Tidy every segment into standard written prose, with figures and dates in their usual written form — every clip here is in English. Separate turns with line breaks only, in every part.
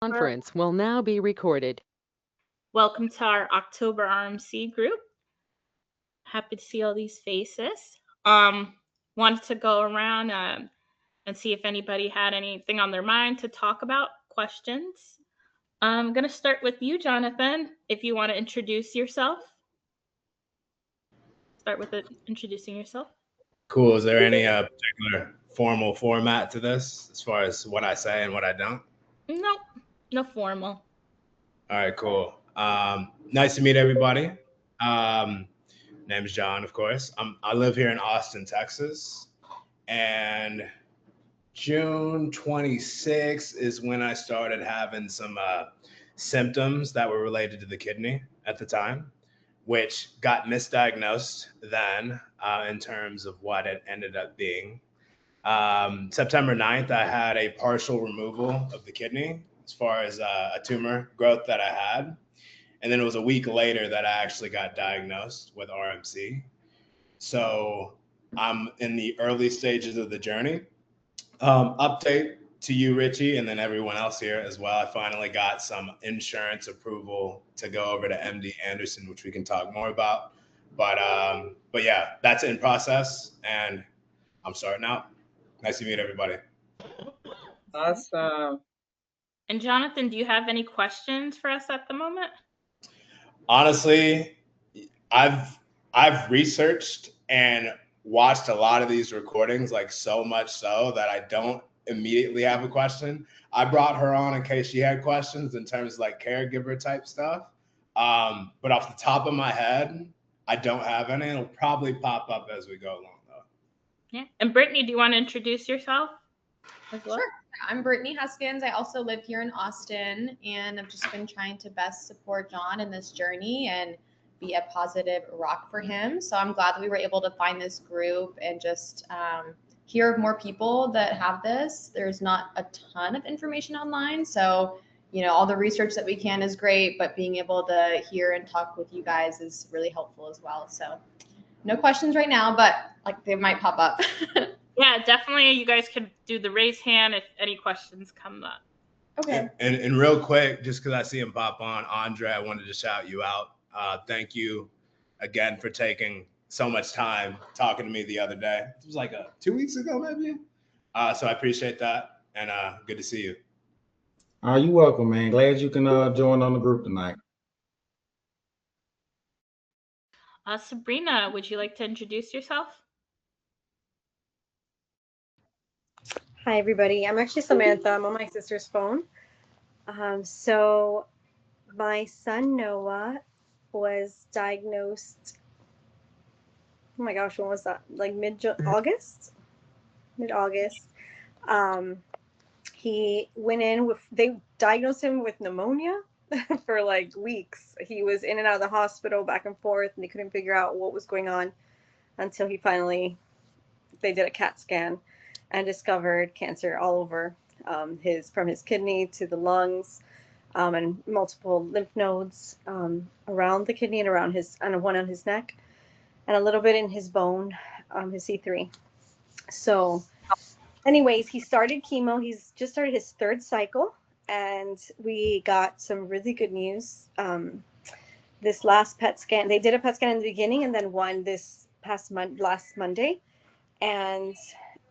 Conference will now be recorded.
Welcome to our October RMC group. Happy to see all these faces. Wanted to go around and see if anybody had anything on their mind to talk about, questions. I'm going to start with you, Jonathan, if you want to introduce yourself. Start with introducing yourself.
Cool. Is there any particular formal format to this as far as what I say and what I don't?
No, no formal.
All right, cool. Nice to meet everybody. Name's John, of course. I live here in Austin, Texas, and June 26th is when I started having some symptoms that were related to the kidney at the time, which got misdiagnosed then in terms of what it ended up being. September 9th, I had a partial removal of the kidney as far as a tumor growth that I had. And then it was a week later that I actually got diagnosed with RMC. So I'm in the early stages of the journey. Update to you, Richie, and then everyone else here as well. I finally got some insurance approval to go over to MD Anderson, which we can talk more about. But yeah, that's in process, and I'm starting out. Nice to meet everybody.
Awesome.
And Jonathan, do you have any questions for us at the moment?
Honestly, I've researched and watched a lot of these recordings, like so much so that I don't immediately have a question. I brought her on in case she had questions in terms of like caregiver type stuff. But off the top of my head, I don't have any. It'll probably pop up as we go along though.
Yeah. And Brittany, do you want to introduce yourself as well?
Sure. I'm Brittany Huskins. I also live here in Austin, and I've just been trying to best support John in this journey and be a positive rock for him. So I'm glad that we were able to find this group and just hear of more people that have this. There's not a ton of information online. So, you know, all the research that we can is great, but being able to hear and talk with you guys is really helpful as well. So no questions right now, but like they might pop up.
Yeah, definitely. You guys could do the raise hand if any questions come up.
Okay.
And real quick, just because I see him pop on, Andre, I wanted to shout you out. Thank you again for taking so much time talking to me the other day. It was like 2 weeks ago, maybe. So I appreciate that, and good to see you.
You're welcome, man. Glad you can join on the group tonight.
Sabrina, would you like to introduce yourself?
Hi, everybody. I'm actually Samantha. I'm on my sister's phone. So my son Noah was diagnosed, oh my gosh, when was that? Like mid-August? Mid-August. He went in with, they diagnosed him with pneumonia for like weeks. He was in and out of the hospital back and forth, and they couldn't figure out what was going on until they did a CAT scan and discovered cancer all over from his kidney to the lungs, and multiple lymph nodes around the kidney and around one on his neck, and a little bit in his bone, his C3. So anyways, he started chemo. He's just started his third cycle, and we got some really good news. This last PET scan, they did a PET scan in the beginning and then one this last Monday. And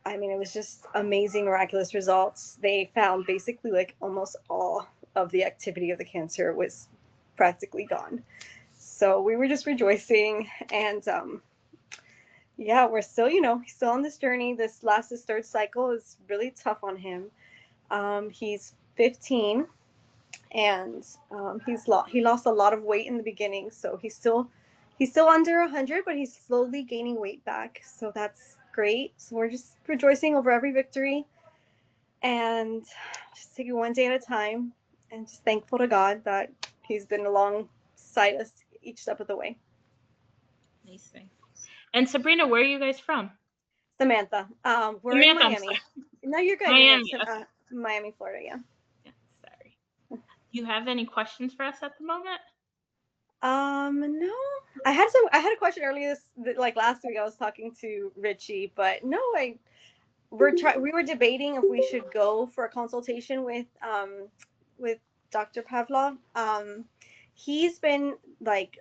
I mean, it was just amazing, miraculous results. They found basically like almost all of the activity of the cancer was practically gone. So we were just rejoicing, and yeah, we're still, he's still on this journey. His third cycle is really tough on him. He's 15, and he lost a lot of weight in the beginning. So he's still under 100, but he's slowly gaining weight back. So that's great. So we're just rejoicing over every victory and just taking one day at a time, and just thankful to God that he's been alongside us each step of the way.
Amazing. And Sabrina, where are you guys from?
Samantha. We're in Miami. No, you're good.
Miami.
Miami, Florida, yeah.
Sorry. Do you have any questions for us at the moment?
No. I had a question earlier like last week. I was talking to Richie, but no, we were debating if we should go for a consultation with with Dr. Pavlov. He's been like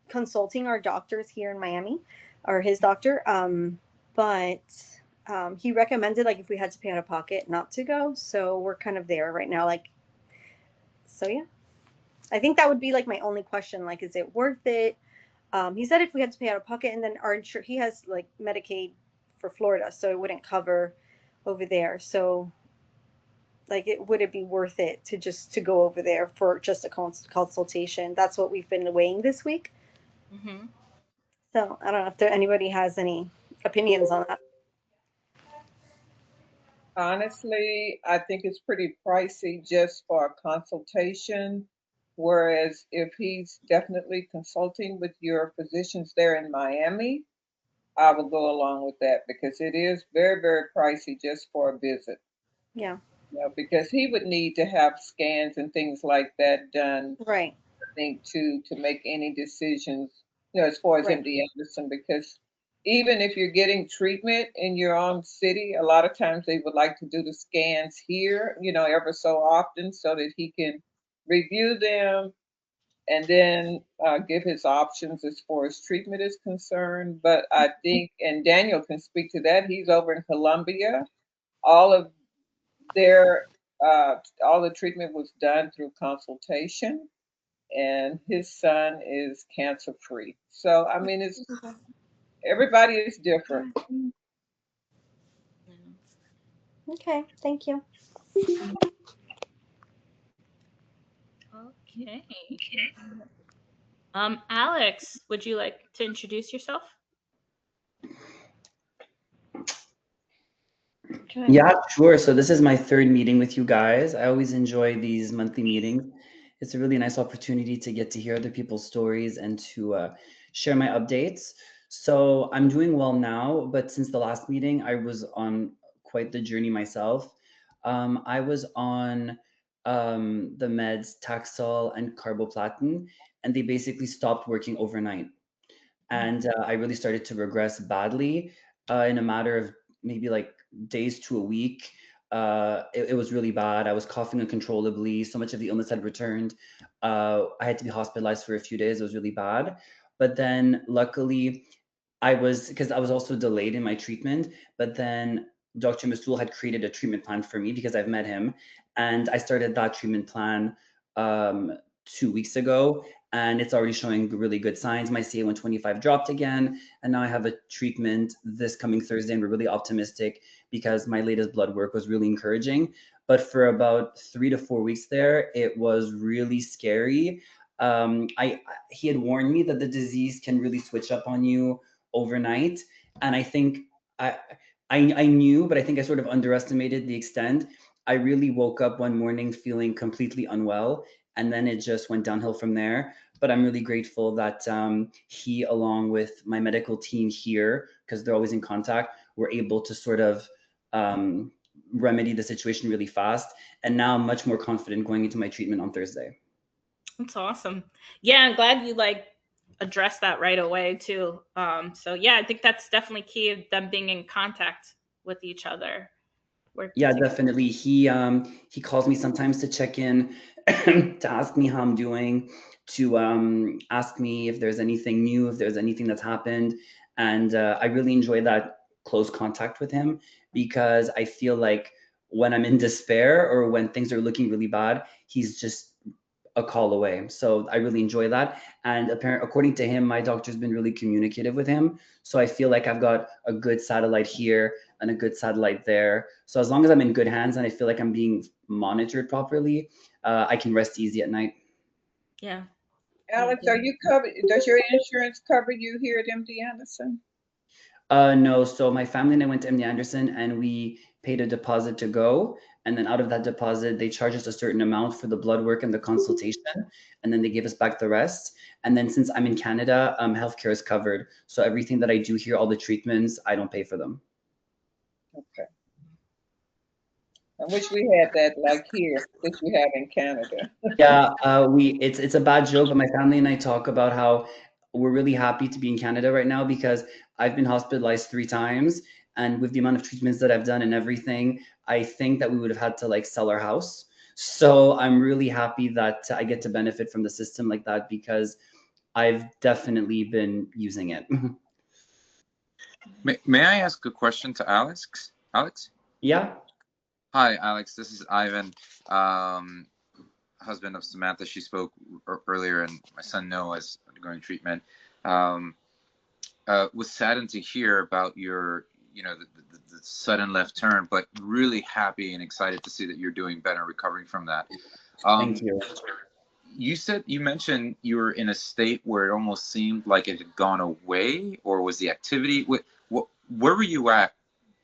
consulting our doctors here in Miami, or his doctor. But he recommended like if we had to pay out of pocket not to go. So we're kind of there right now. Like, so yeah, I think that would be like my only question. Like, is it worth it? He said if we had to pay out of pocket, and then our insurance, he has like Medicaid for Florida, so it wouldn't cover over there. So like, would it be worth it to go over there for just a consultation? That's what we've been weighing this week.
Mm-hmm.
So I don't know if anybody has any opinions on that.
Honestly, I think it's pretty pricey just for a consultation. Whereas if he's definitely consulting with your physicians there in Miami, I will go along with that because it is very, very pricey just for a visit.
Yeah.
Because he would need to have scans and things like that done,
Right.
I think, to make any decisions, as far as
Right.
MD Anderson, because even if you're getting treatment in your own city, a lot of times they would like to do the scans here, ever so often so that he can review them and then give his options as far as treatment is concerned. But I think, and Daniel can speak to that, he's over in Colombia. All of all the treatment was done through consultation, and his son is cancer free. So, I mean, everybody is different.
Okay. Thank you.
Okay. Alex, would you like to introduce yourself?
Yeah, sure. So this is my third meeting with you guys. I always enjoy these monthly meetings. It's a really nice opportunity to get to hear other people's stories and to share my updates. So I'm doing well now, but since the last meeting, I was on quite the journey myself. I was on the meds Taxol and carboplatino, and they basically stopped working overnight. And I really started to regress badly in a matter of maybe like days to a week. It was really bad. I was coughing uncontrollably. So much of the illness had returned. I had to be hospitalized for a few days. It was really bad. But then luckily, because I was also delayed in my treatment. But then Dr. Masoul had created a treatment plan for me because I've met him. And I started that treatment plan 2 weeks ago. And it's already showing really good signs. My CA125 dropped again, and now I have a treatment this coming Thursday, and we're really optimistic because my latest blood work was really encouraging. But for about 3 to 4 weeks there, it was really scary. He had warned me that the disease can really switch up on you overnight, and I think I knew, but I think I sort of underestimated the extent. I really woke up one morning feeling completely unwell, and then it just went downhill from there. But I'm really grateful that he, along with my medical team here, because they're always in contact, were able to sort of remedy the situation really fast. And now I'm much more confident going into my treatment on Thursday.
That's awesome. Yeah, I'm glad you addressed that right away too. So yeah, I think that's definitely key of them being in contact with each other.
Yeah, definitely. He calls me sometimes to check in, to ask me how I'm doing, to ask me if there's anything new, if there's anything that's happened. And I really enjoy that close contact with him because I feel like when I'm in despair or when things are looking really bad, he's just a call away. So I really enjoy that. And according to him, my doctor's been really communicative with him. So I feel like I've got a good satellite here and a good satellite there. So as long as I'm in good hands and I feel like I'm being monitored properly, I can rest easy at night.
Yeah.
Alex, are you covered? Does your insurance cover you here at MD Anderson?
No. So my family and I went to MD Anderson and we paid a deposit to go. And then out of that deposit, they charge us a certain amount for the blood work and the consultation. And then they give us back the rest. And then since I'm in Canada, healthcare is covered. So everything that I do here, all the treatments, I don't pay for them.
Okay. I wish we had that like here, that you have in Canada.
Yeah, it's a bad joke, but my family and I talk about how we're really happy to be in Canada right now because I've been hospitalized 3 times, and with the amount of treatments that I've done and everything, I think that we would have had to sell our house. So I'm really happy that I get to benefit from the system like that because I've definitely been using it.
May I ask a question to Alex? Alex?
Yeah.
Hi, Alex. This is Ivan, husband of Samantha. She spoke earlier, and my son Noah is undergoing treatment. Was saddened to hear about your, the sudden left turn, but really happy and excited to see that you're doing better, recovering from that.
Thank you.
You mentioned you were in a state where it almost seemed like it had gone away, or was the activity? Where were you at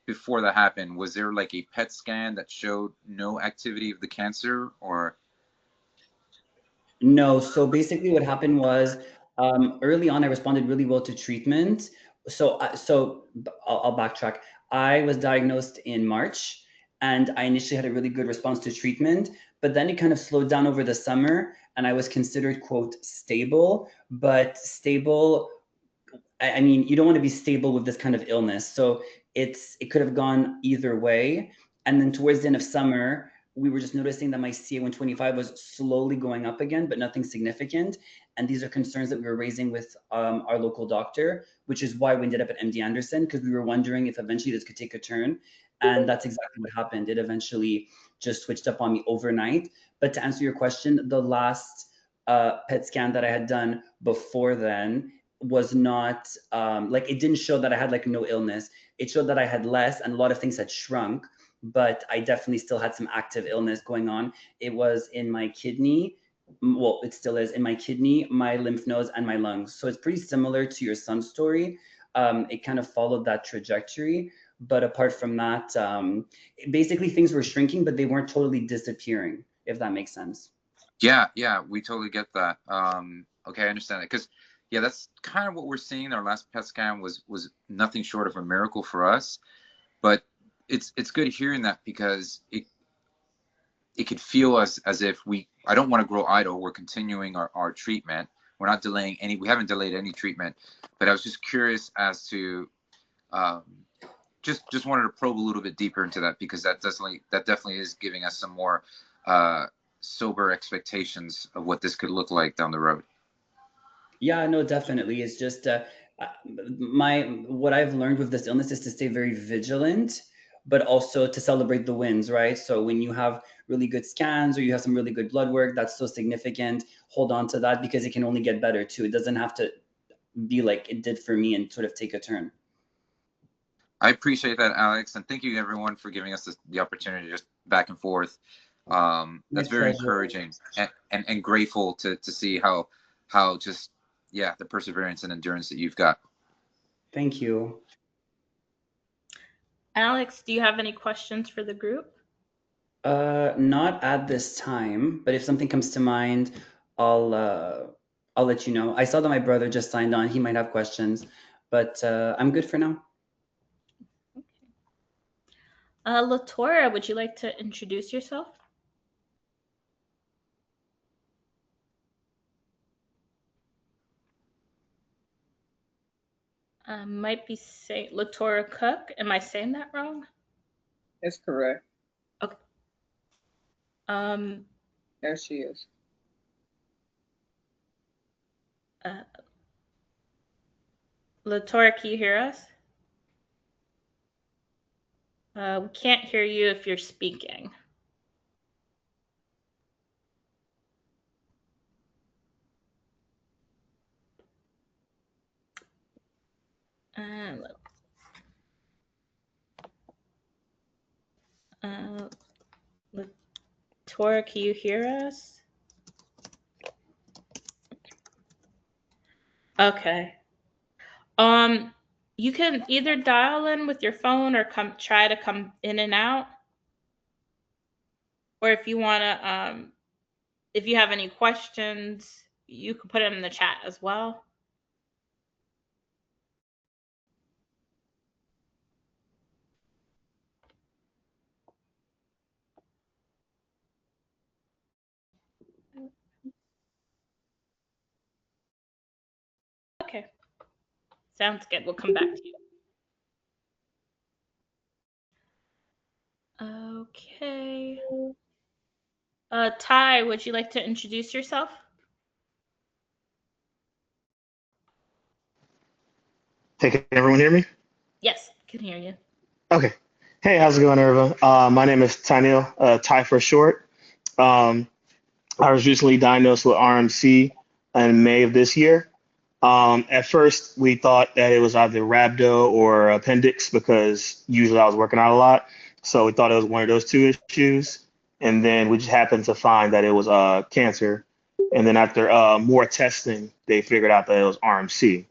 before that happened? Was there like a PET scan that showed no activity of the cancer, or?
No, so basically what happened was early on I responded really well to treatment. I'll backtrack. I was diagnosed in March and I initially had a really good response to treatment, but then it kind of slowed down over the summer and I was considered, quote, stable, but stable, I mean, you don't want to be stable with this kind of illness. So it could have gone either way. And then towards the end of summer, we were just noticing that my CA-125 was slowly going up again, but nothing significant. And these are concerns that we were raising with our local doctor, which is why we ended up at MD Anderson, because we were wondering if eventually this could take a turn. And that's exactly what happened. It eventually just switched up on me overnight. But to answer your question, the last PET scan that I had done before then was not like, it didn't show that I had like no illness. It showed that I had less and a lot of things had shrunk, but I definitely still had some active illness going on. It was in my kidney. Well, it still is in my kidney, my lymph nodes, and my lungs. So it's pretty similar to your son's story. It kind of followed that trajectory. But apart from that, basically things were shrinking, but they weren't totally disappearing, if that makes sense.
Yeah, we totally get that. Okay, I understand it. Because, yeah, that's kind of what we're seeing. Our last PET scan was nothing short of a miracle for us. But it's good hearing that, because it could feel as if I don't want to grow idle. We're continuing our treatment. We're not delaying we haven't delayed any treatment. But I was just curious as to, just wanted to probe a little bit deeper into that, because that definitely is giving us some more sober expectations of what this could look like down the road.
Yeah, no, definitely. It's just what I've learned with this illness is to stay very vigilant, but also to celebrate the wins, right? So when you have really good scans or you have some really good blood work, that's so significant. Hold on to that, because it can only get better too. It doesn't have to be like it did for me and sort of take a turn.
I appreciate that, Alex, and thank you everyone for giving us the opportunity to just back and forth. That's very encouraging and grateful to see how just, yeah, the perseverance and endurance that you've got.
Thank you.
Alex, do you have any questions for the group?
Not at this time, but if something comes to mind, I'll let you know. I saw that my brother just signed on. He might have questions, but I'm good for now.
Latora, would you like to introduce yourself? Might be saying Latora Cook. Am I saying that wrong?
That's correct.
Okay.
There she is.
Latora, can you hear us? We can't hear you if you're speaking. Latora, can you hear us? Okay. You can either dial in with your phone or try to come in and out. Or if you want to, if you have any questions, you can put it in the chat as well. Okay. Sounds good. We'll come back to you. Okay. Ty, would you like to introduce yourself?
Hey, can everyone hear me?
Yes, can hear you.
Okay. Hey, how's it going, everyone? My name is Tynil, Ty for short. Um, I was recently diagnosed with RMC in May of this year. At first, we thought that it was either rhabdo or appendix because usually I was working out a lot. So we thought it was one of those two issues. And then we just happened to find that it was cancer. And then after more testing, they figured out that it was RMC.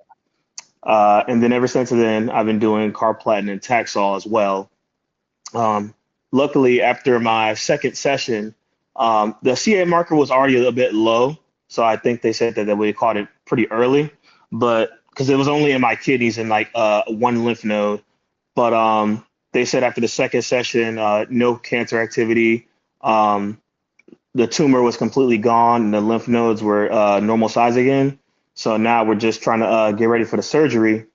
And then ever since then, I've been doing carboplatino and Taxol as well. Luckily, after my second session, the CA marker was already a little bit low. So I think they said that we caught it pretty early, but because it was only in my kidneys and like one lymph node. But they said after the second session, no cancer activity. The tumor was completely gone and the lymph nodes were normal size again. So now we're just trying to get ready for the surgery.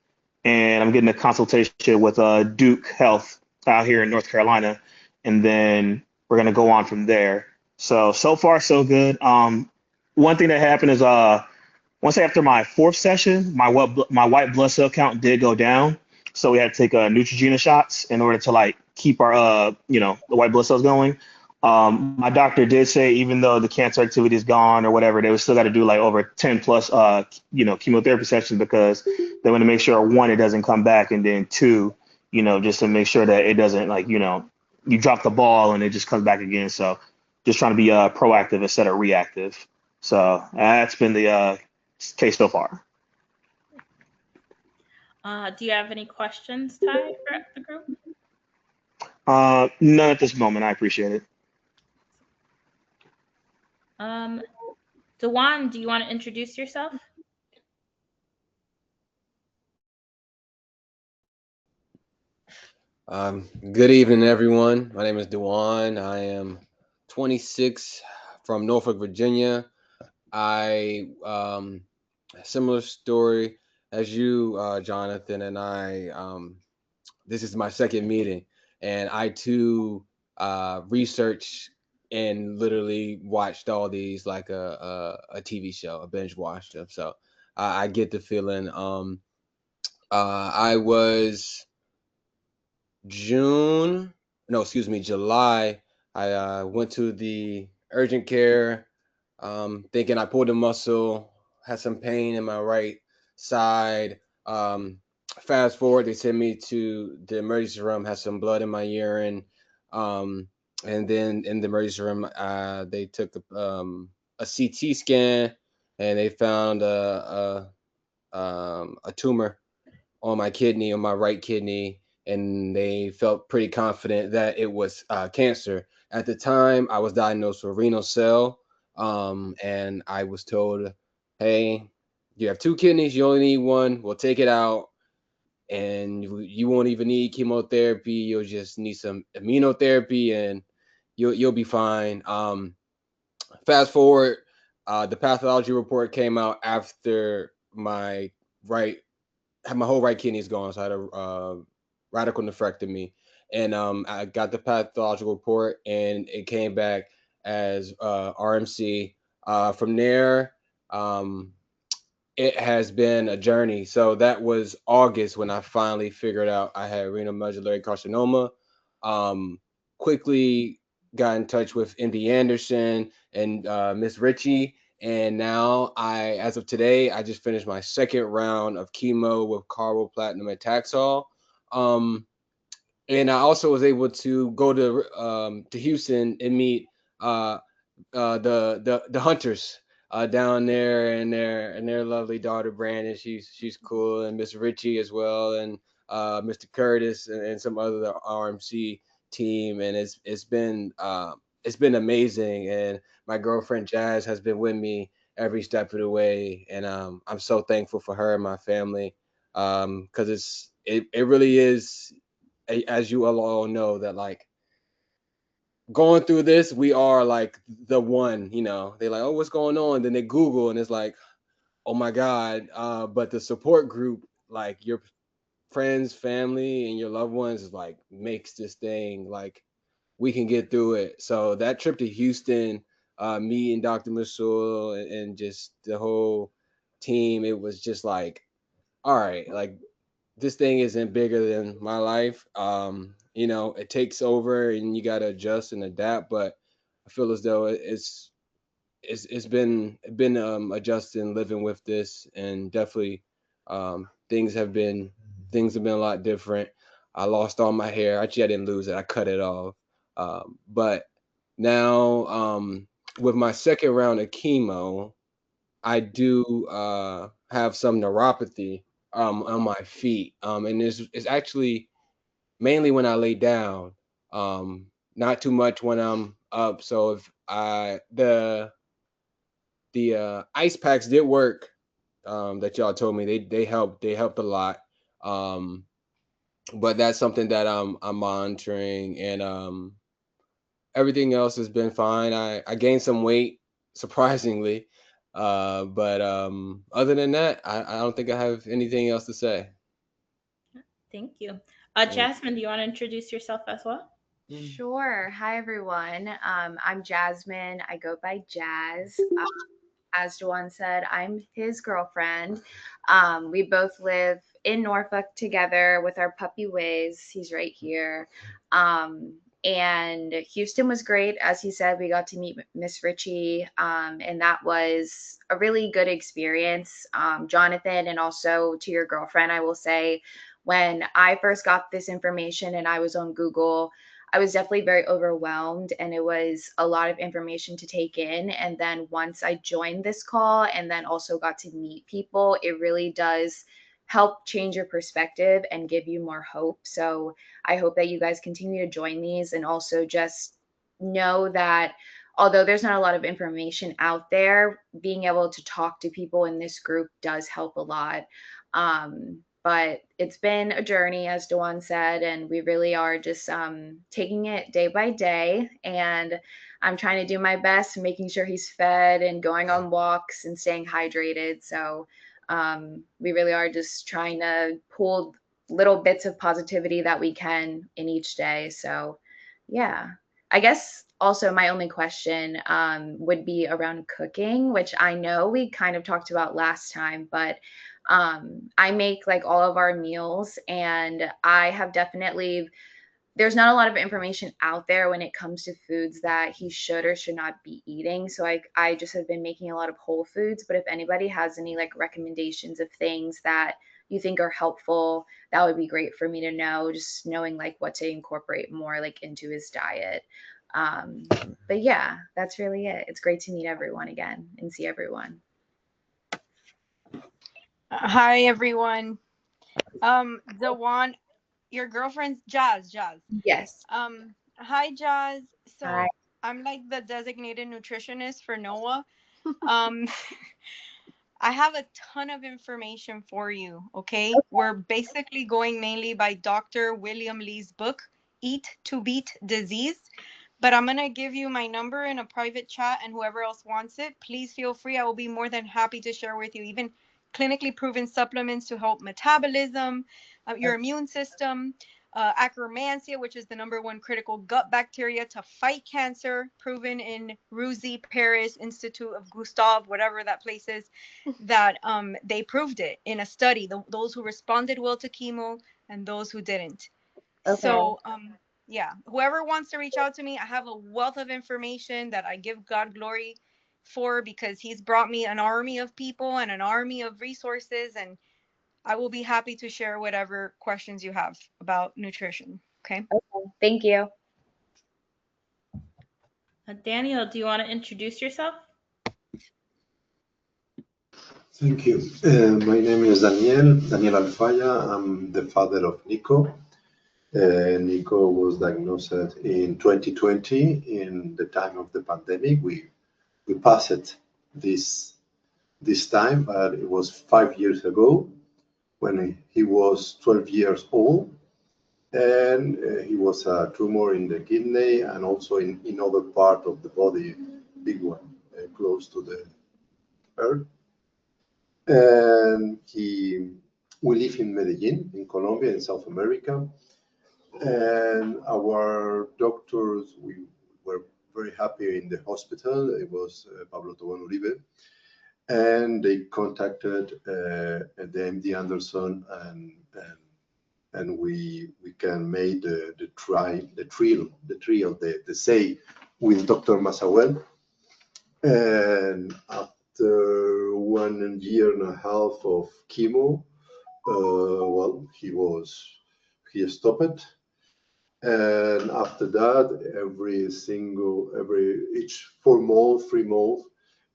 And I'm getting a consultation with Duke Health out here in North Carolina. And then we're going to go on from there. So far, so good. One thing that happened is once after my fourth session, my white blood cell count did go down. So we had to take Neutrogena shots in order to like keep our, the white blood cells going. My doctor did say even though the cancer activity is gone or whatever, they would still got to do like over 10 plus, chemotherapy sessions because they want to make sure one, it doesn't come back, and then two, just to make sure that it doesn't like, you drop the ball and it just comes back again. So just trying to be proactive instead of reactive. So that's been the case so far.
Do you have any questions, Ty, for the group?
None at this moment. I appreciate it.
Dewan, do you want to introduce yourself?
Good evening, everyone. My name is Dewan. I am 26 from Norfolk, Virginia. I similar story as you, Jonathan, and I. This is my second meeting, and I too researched and literally watched all these like a TV show, a binge watched them. So I get the feeling. I was July. I went to the urgent care, thinking I pulled a muscle, had some pain in my right side. Fast forward, they sent me to the emergency room, had some blood in my urine. And then in the emergency room, they took a CT scan and they found a tumor on my kidney, on my right kidney, and they felt pretty confident that it was cancer. At the time, I was diagnosed with renal cell, and I was told, hey, you have two kidneys, you only need one, we'll take it out, and you won't even need chemotherapy, you'll just need some immunotherapy, and you'll be fine. Fast forward, the pathology report came out after my whole right kidney is gone, so I had a radical nephrectomy, and I got the pathological report, and it came back as RMC. From there, it has been a journey. So that was August when I finally figured out I had renal medullary carcinoma. Quickly got in touch with MD Anderson and Miss Ritchie. And now as of today, I just finished my second round of chemo with carboplatino and Taxol. And I also was able to go to Houston and meet the Hunters down there, and their lovely daughter Brandon. She's cool, and Miss Ritchie as well, and Mr. Curtis and some other RMC team, and it's been amazing. And my girlfriend Jazz has been with me every step of the way, and I'm so thankful for her and my family, because it really is, as you all know, that like going through this, we are like the one, they're like, oh, what's going on? Then they Google and it's like, oh my God. But the support group, like your friends, family, and your loved ones is like makes this thing like we can get through it. So that trip to Houston me and Dr. Masul and just the whole team, it was just like, all right, like this thing isn't bigger than my life. You know, it takes over and you got to adjust and adapt, but I feel as though it's been adjusting, living with this, and definitely things have been a lot different. I lost all my hair. Actually, I didn't lose it. I cut it off. But now with my second round of chemo, I do have some neuropathy on my feet, and it's actually mainly when I lay down, not too much when I'm up. So if the ice packs did work, that y'all told me, they helped a lot, but that's something that I'm monitoring, and everything else has been fine. I gained some weight, surprisingly, but other than that, I don't think I have anything else to say.
Thank you. Jasmine, do you want to introduce yourself as well?
Sure. Hi, everyone. I'm Jasmine. I go by Jazz. As Juan said, I'm his girlfriend. We both live in Norfolk together with our puppy Wiz. He's right here. And Houston was great. As he said, we got to meet Miss Ritchie, and that was a really good experience. Jonathan, and also to your girlfriend, I will say, when I first got this information and I was on Google, I was definitely very overwhelmed, and it was a lot of information to take in. And then once I joined this call and then also got to meet people, it really does help change your perspective and give you more hope. So I hope that you guys continue to join these, and also just know that although there's not a lot of information out there, being able to talk to people in this group does help a lot. But it's been a journey, as Dewan said, and we really are just taking it day by day. And I'm trying to do my best, making sure he's fed and going on walks and staying hydrated. So we really are just trying to pull little bits of positivity that we can in each day. So yeah, I guess also my only question would be around cooking, which I know we kind of talked about last time, but I make like all of our meals, and I have definitely, there's not a lot of information out there when it comes to foods that he should or should not be eating. So I just have been making a lot of whole foods, but if anybody has any like recommendations of things that you think are helpful, that would be great for me to know, just knowing like what to incorporate more like into his diet. But yeah, that's really it. It's great to meet everyone again and see everyone.
Hi, everyone. The one, your girlfriend's Jazz.
Yes.
Hi, Jazz. So
Hi.
I'm like the designated nutritionist for Noah. I have a ton of information for you, okay? We're basically going mainly by Dr. William Lee's book, Eat to Beat Disease. But I'm going to give you my number in a private chat, and whoever else wants it, please feel free. I will be more than happy to share with you even clinically proven supplements to help metabolism, your immune system, Akkermansia, which is the #1 critical gut bacteria to fight cancer, proven in Ruzi, Paris, Institute of Gustave, whatever that place is, that they proved it in a study, those who responded well to chemo and those who didn't.
Okay.
So, yeah, whoever wants to reach out to me, I have a wealth of information that I give God glory for, because he's brought me an army of people and an army of resources, and I will be happy to share whatever questions you have about nutrition. Okay.
Thank you.
Daniel, do you want to introduce yourself?
Thank you. My name is Daniel Alfaya. I'm the father of Nico. Nico was diagnosed in 2020 in the time of the pandemic. We passed this time, but it was 5 years ago when he was 12 years old, and he was a tumor in the kidney and also in other part of the body, big one, close to the heart. And we live in Medellin, in Colombia, in South America. And our doctors, we were very happy in the hospital. It was Pablo Tobón Uribe, and they contacted the MD Anderson, and we can make the trial, the say with Dr. Masawel. And after 1.5 years of chemo, well, he stopped. And after that, each 4 months, 3 months,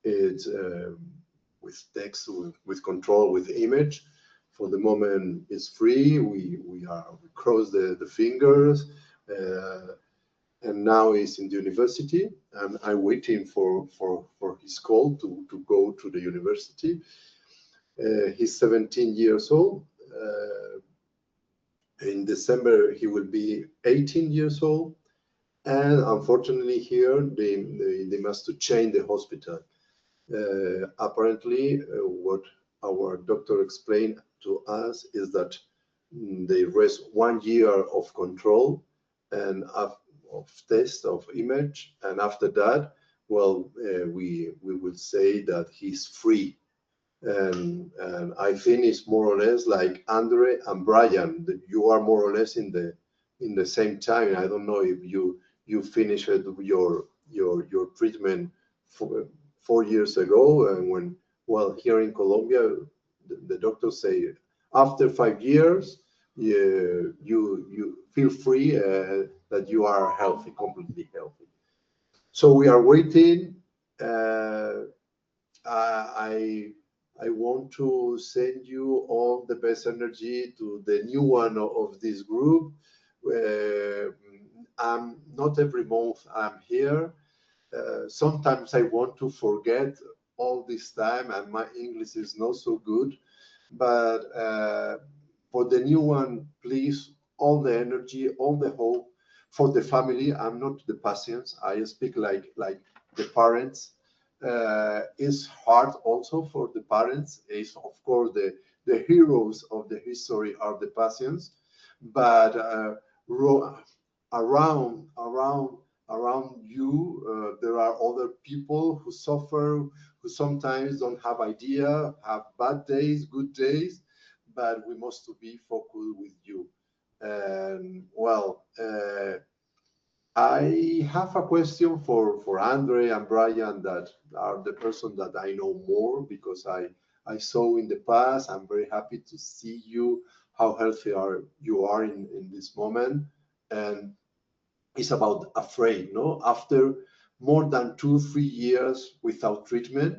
it's with text, with control, with image. For the moment, it's free. We cross the fingers, and now he's in the university, and I'm waiting for his call to go to the university. He's 17 years old. In December, he will be 18 years old. And unfortunately here, they must change the hospital. Apparently, what our doctor explained to us is that they rest 1 year of control and of test of image. And after that, well, we will say that he's free. And I think it's more or less like Andre and Brian, that you are more or less in the same time. I don't know if you finished your treatment 4 years ago, and when, well, here in Colombia, the doctors say after 5 years you feel free, that you are healthy, completely healthy. So we are waiting. I want to send you all the best energy to the new one of this group. Not every month I'm here. Sometimes I want to forget all this time, and my English is not so good. But for the new one, please, all the energy, all the hope for the family. I'm not the patients. I speak like the parents. It's hard also for the parents. It's, of course, the heroes of the history are the patients, but around you, there are other people who suffer, who sometimes don't have idea, have bad days, good days, but we must be focused with you. And well, I have a question for Andre and Brian, that are the person that I know more, because I saw in the past. I'm very happy to see you, how healthy you are in this moment. And it's about afraid, no? After more than 2-3 years without treatment,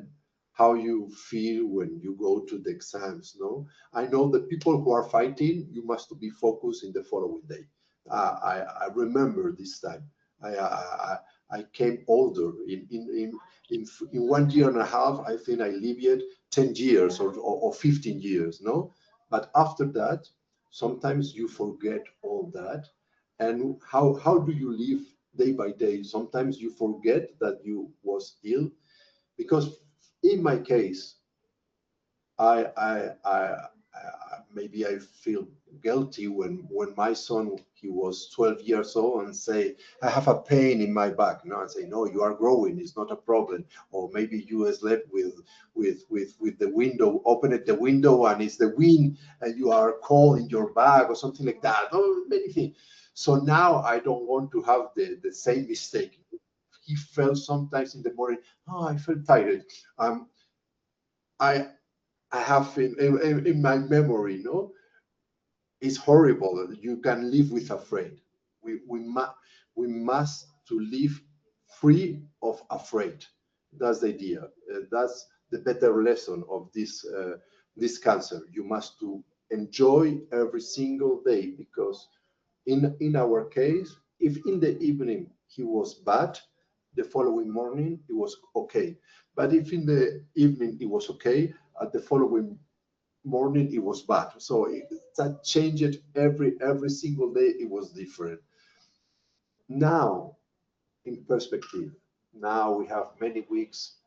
how you feel when you go to the exams, no? I know the people who are fighting, you must be focused in the following day. I remember this time. I came older in 1.5 years. I think I lived 10 years or 15 years, no? But after that, sometimes you forget all that. And how do you live day by day? Sometimes you forget that you was ill, because in my case, maybe I feel guilty when my son, he was 12 years old, and say, I have a pain in my back. No, I say, no, you are growing, it's not a problem. Or maybe you slept with the window, open the window, and it's the wind, and you are cold in your back, or something like that. Oh, many things. So now I don't want to have the same mistake. He felt sometimes in the morning, oh, I feel tired. I have in my memory, no, it's horrible. You can live with afraid. We must to live free of afraid. That's the idea. That's the better lesson of this cancer. You must to enjoy every single day, because in our case, if in the evening he was bad, the following morning it was okay. But if in the evening it was okay, at the following morning it was bad. So that changed every single day. It was different. Now, in perspective, now we have many weeks.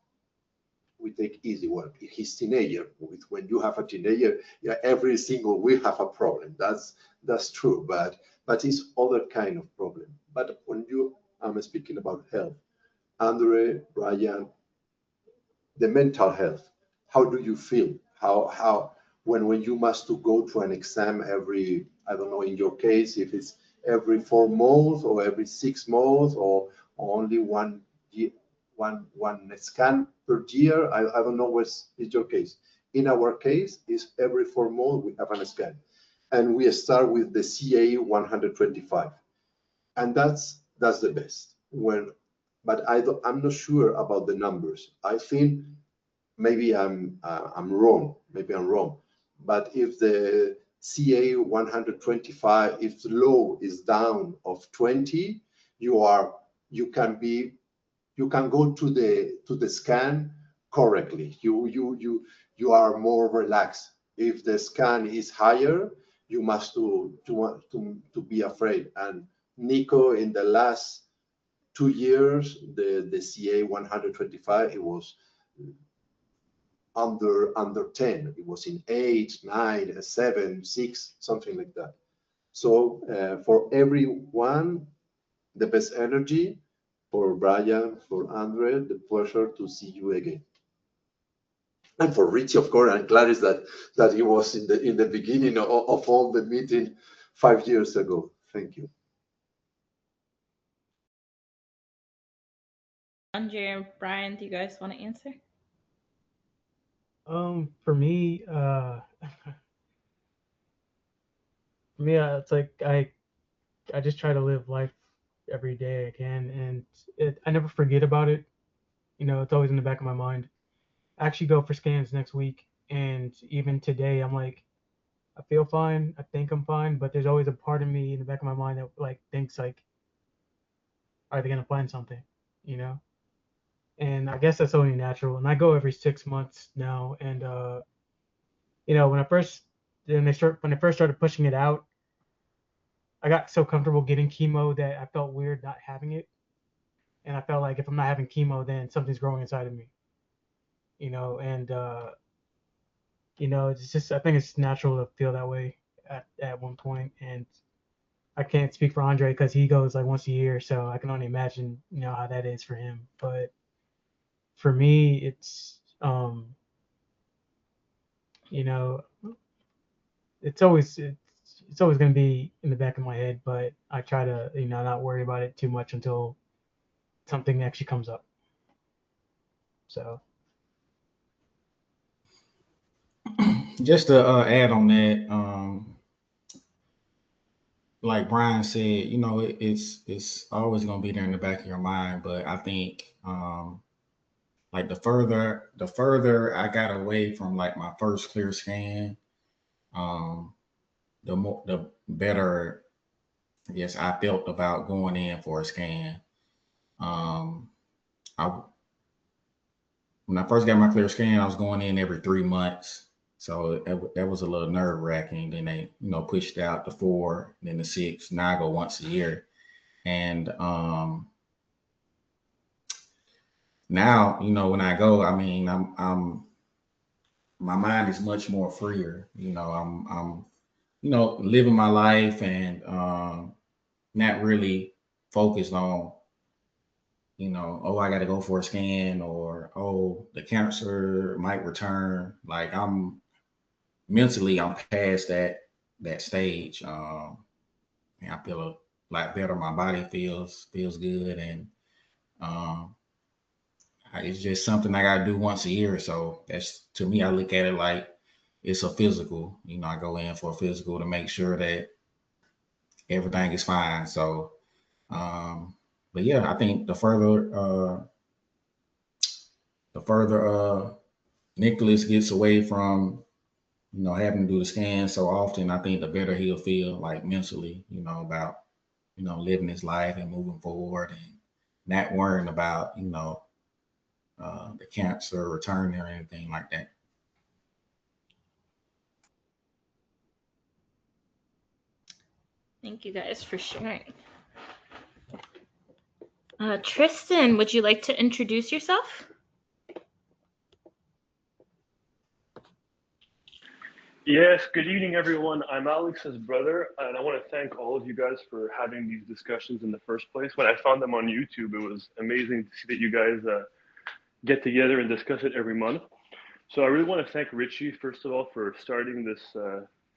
We take easy work. He's teenager. When you have a teenager, yeah, every single week have a problem. That's true. But it's other kind of problem. But when I'm speaking about health, Andre, Brian, the mental health. How do you feel? How when you must to go to an exam every, I don't know, in your case, if it's every 4 months or every 6 months or only one scan per year. I don't know what's is your case. In our case, is every 4 months we have an scan, and we start with the CA 125, and that's the best. But I'm not sure about the numbers. I think maybe I'm wrong. Maybe I'm wrong. But if the CA 125, if the low is down of 20, you can go to the scan correctly. You are more relaxed. If the scan is higher, you must to be afraid. And Nico, in the last 2 years, the CA 125, it was under 10. It was in 8, 9, 7, 6, something like that. So for everyone, the best energy. For Brian, for Andre, the pleasure to see you again. And for Richie, of course, and Clarice, that he was in the beginning of all the meeting 5 years ago. Thank you.
Andre and Brian, do you guys want to answer?
For me, it's like I just try to live life every day I can, and I never forget about it. You know, it's always in the back of my mind. I actually go for scans next week, and even today, I'm like, I feel fine. I think I'm fine, but there's always a part of me in the back of my mind that like thinks like, are they gonna find something? You know? And I guess that's only natural. And I go every 6 months now, and you know, when I first started pushing it out, I got so comfortable getting chemo that I felt weird not having it. And I felt like if I'm not having chemo, then something's growing inside of me. You know, and you know, it's just I think it's natural to feel that way at one point. And I can't speak for Andre because he goes like once a year, so I can only imagine, you know, how that is for him. But for me, it's you know, it's always going to be in the back of my head, but I try to, you know, not worry about it too much until something actually comes up. So
just to add on that, like Brian said, you know, it's always going to be there in the back of your mind. But I think like the further I got away from like my first clear scan, the better I guess I felt about going in for a scan. When I first got my clear scan, I was going in every 3 months. So that was a little nerve wracking. Then they, you know, pushed out to 4, then to 6. Now I go once a year. And now, you know, when I go, I mean, I'm my mind is much more freer. You know, I'm you know, living my life and not really focused on, you know, oh, I got to go for a scan, or oh, the cancer might return. Like I'm past that stage. And I feel a lot better. My body feels good, and it's just something I gotta do once a year. So that's, to me, I look at it like it's a physical. You know, I go in for a physical to make sure that everything is fine. So, but yeah, I think the further Nicholas gets away from, you know, having to do the scan so often, I think the better he'll feel, like mentally, you know, about, you know, living his life and moving forward and not worrying about, you know, the cancer returning or anything like that.
Thank you guys for sharing. Tristan, would you like to introduce yourself?
Yes, good evening, everyone. I'm Alex's brother, and I want to thank all of you guys for having these discussions in the first place. When I found them on YouTube, it was amazing to see that you guys get together and discuss it every month. So I really want to thank Richie, first of all, for starting this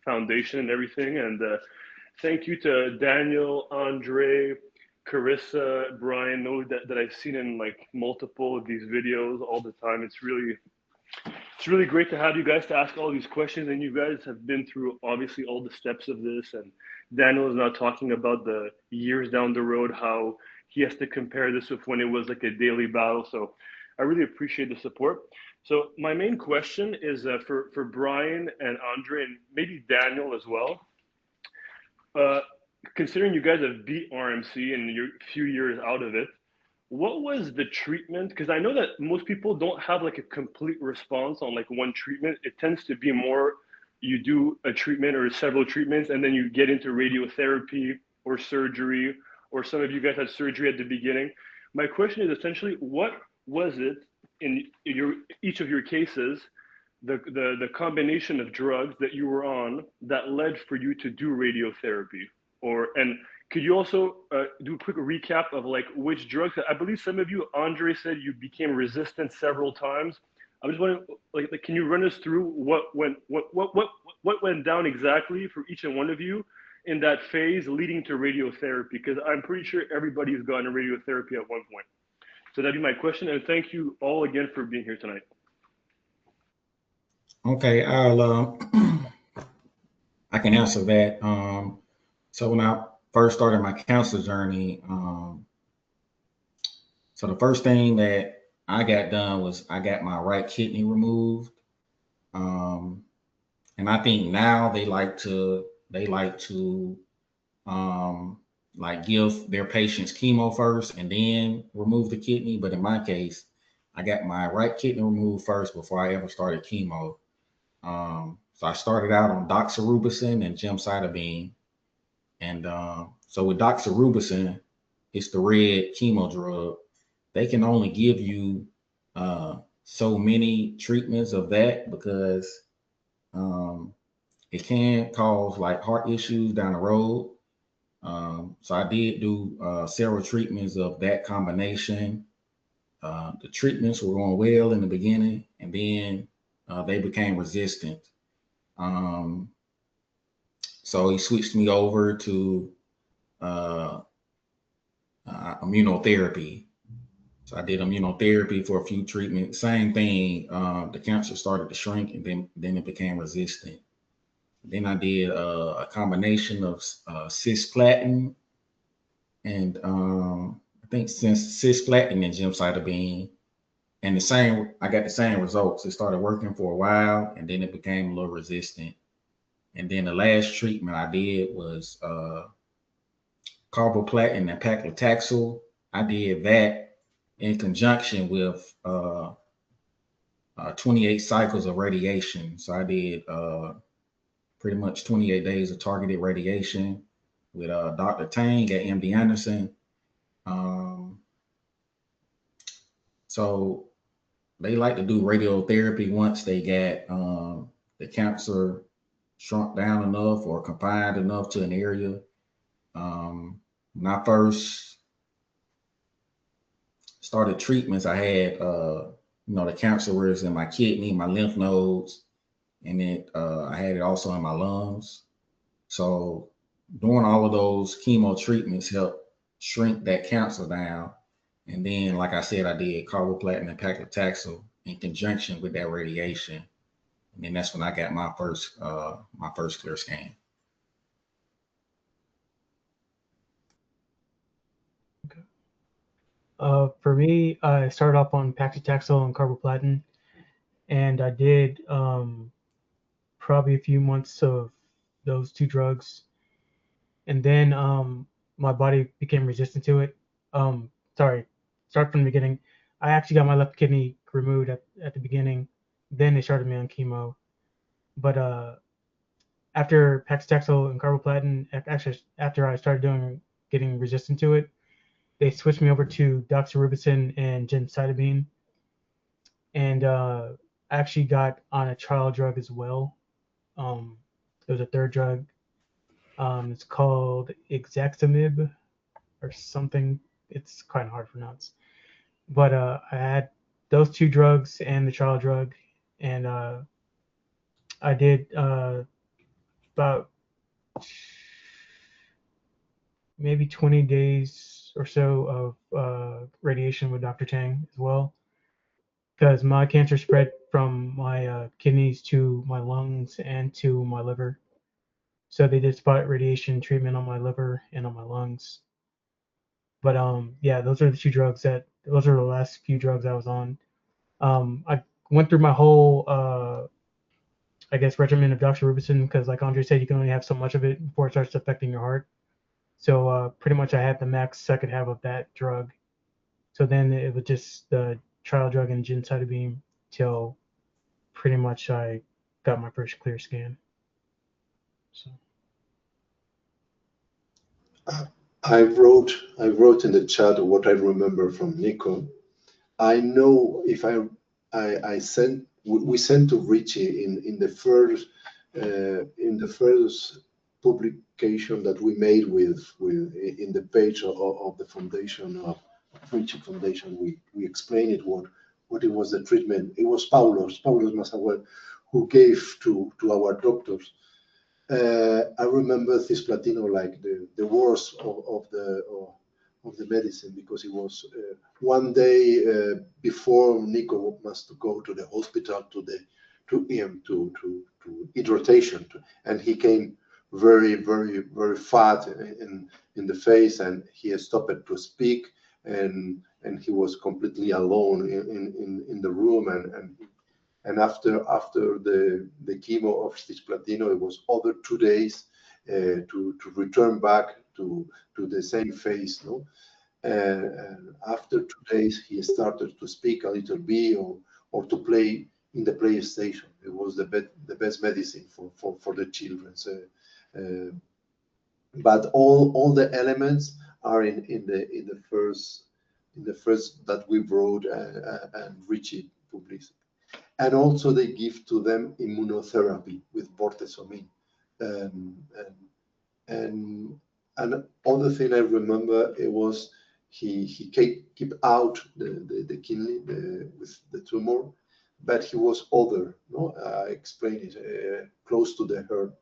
foundation and everything. And thank you to Daniel, Andre, Carissa, Brian, those that I've seen in like multiple of these videos all the time. It's really great to have you guys to ask all these questions, and you guys have been through obviously all the steps of this. And Daniel is now talking about the years down the road, how he has to compare this with when it was like a daily battle. So I really appreciate the support. So my main question is for Brian and Andre and maybe Daniel as well. Considering you guys have beat RMC and you're a few years out of it, what was the treatment? Because I know that most people don't have like a complete response on like one treatment. It tends to be more you do a treatment or several treatments and then you get into radiotherapy or surgery, or some of you guys had surgery at the beginning. My question is essentially, what was it in each of your cases, the combination of drugs that you were on that led for you to do radiotherapy? And could you also do a quick recap of like which drugs? I believe some of you, Andre said you became resistant several times. I'm just wondering, like can you run us through what went down exactly for each and one of you in that phase leading to radiotherapy? Because I'm pretty sure everybody's gotten a radiotherapy at one point. So that'd be my question, and thank you all again for being here tonight.
Okay, I can answer that. So when I first started my cancer journey, so the first thing that I got done was I got my right kidney removed. And I think now they like to like give their patients chemo first and then remove the kidney. But in my case, I got my right kidney removed first before I ever started chemo. So I started out on doxorubicin and gemcitabine. And so with doxorubicin, it's the red chemo drug. They can only give you so many treatments of that because it can cause like heart issues down the road. So I did do several treatments of that combination. The treatments were going well in the beginning, and then they became resistant. So he switched me over to immunotherapy. So I did immunotherapy for a few treatments. Same thing. The cancer started to shrink, and then it became resistant. Then I did a combination of Cisplatino and I think Cisplatino and gemcitabine, and I got the same results. It started working for a while, and then it became a little resistant. And then the last treatment I did was carboplatino and paclitaxel. I did that in conjunction with 28 cycles of radiation. So I did pretty much 28 days of targeted radiation with Dr. Tang at MD Anderson. So they like to do radiotherapy once they get the cancer shrunk down enough or confined enough to an area. When I first started treatments, I had the cancer was in my kidney, my lymph nodes, and I had it also in my lungs. So doing all of those chemo treatments helped shrink that cancer down. And then, like I said, I did carboplatin and paclitaxel in conjunction with that radiation. And then that's when I got my first clear scan.
For me, I started off on paclitaxel and carboplatin, and I did probably a few months of those two drugs, and then my body became resistant to it. Start from the beginning. I actually got my left kidney removed at the beginning. Then they started me on chemo. But after paclitaxel and carboplatin, actually after I started getting resistant to it, they switched me over to doxorubicin and gemcitabine. And I actually got on a trial drug as well. There's a third drug. It's called Exactamib or something. It's kind of hard to pronounce. But I had those 2 drugs and the trial drug, and I did about maybe 20 days or so of radiation with Dr. Tang as well, because my cancer spread from my kidneys to my lungs and to my liver. So they did spot radiation treatment on my liver and on my lungs. But yeah, those are the 2 drugs those are the last few drugs I was on. I went through my whole I guess regimen of doxorubicin, because like Andre said, you can only have so much of it before it starts affecting your heart. So pretty much I had the max second half of that drug. So then it was just the trial drug and gemcitabine till pretty much I got my first clear scan. So.
I wrote in the chat what I remember from Nico. I know if I sent we sent to Richie in the first publication that we made with in the page of the foundation of Richie Foundation. We explained it what it was the treatment. It was Paulos Masahuel who gave to our doctors. I remember Cisplatino like the worst of the medicine, because it was one day before Nico must go to the hospital to eat rotation, and he came very fat in the face, and he stopped to speak, and he was completely alone in the room, and after the chemo of Cisplatino, it was over 2 days to return back to the same phase, no? And after 2 days, he started to speak a little bit or to play in the PlayStation. It was the best medicine for the children. So, but all the elements are in the first that we wrote and Richie published. And also they give to them immunotherapy with bortezomin. And other thing I remember, it was he keep out the kidney with the tumor, but he was other, no? I explained it, close to the heart.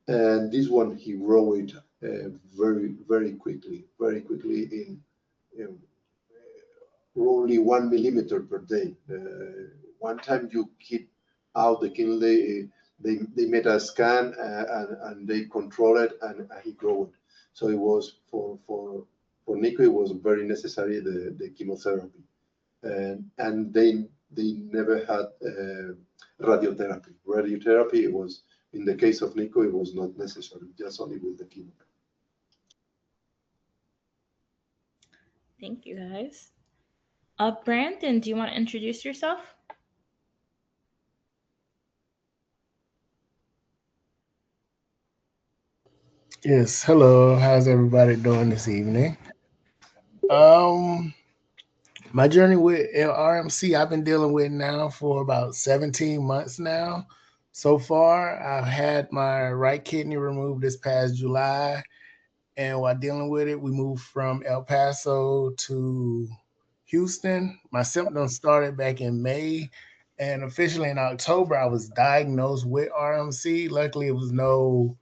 And this one he wrote it very quickly in only 1 millimeter per day. One time you keep out the kidney, they made a scan and they control it, and he grew it. So it was for Nico, it was very necessary the chemotherapy, and they never had radiotherapy. Radiotherapy, it was, in the case of Nico, it was not necessary, just only with the chemo.
Thank you, guys. Brandon, do you want to introduce yourself?
Yes, hello. How's everybody doing this evening? My journey with RMC, I've been dealing with now for about 17 months now. So far, I've had my right kidney removed this past July, and while dealing with it, we moved from El Paso to Houston. My symptoms started back in May, and officially in October, I was diagnosed with RMC. Luckily, it was no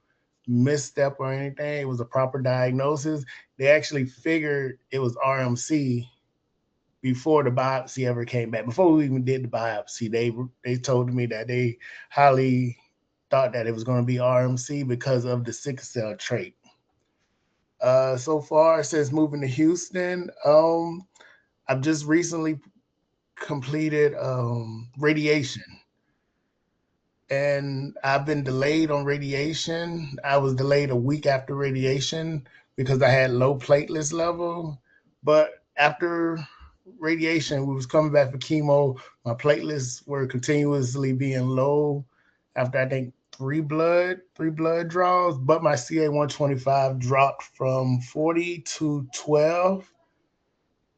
misstep or anything. It was a proper diagnosis. They actually figured it was RMC before the biopsy ever came back. Before we even did the biopsy, they told me that they highly thought that it was going to be RMC because of the sickle cell trait. So far, since moving to Houston, I've just recently completed radiation. And I've been delayed on radiation. I was delayed a week after radiation because I had low platelets level. But after radiation, we was coming back for chemo. My platelets were continuously being low after, I think, three blood draws. But my CA-125 dropped from 40 to 12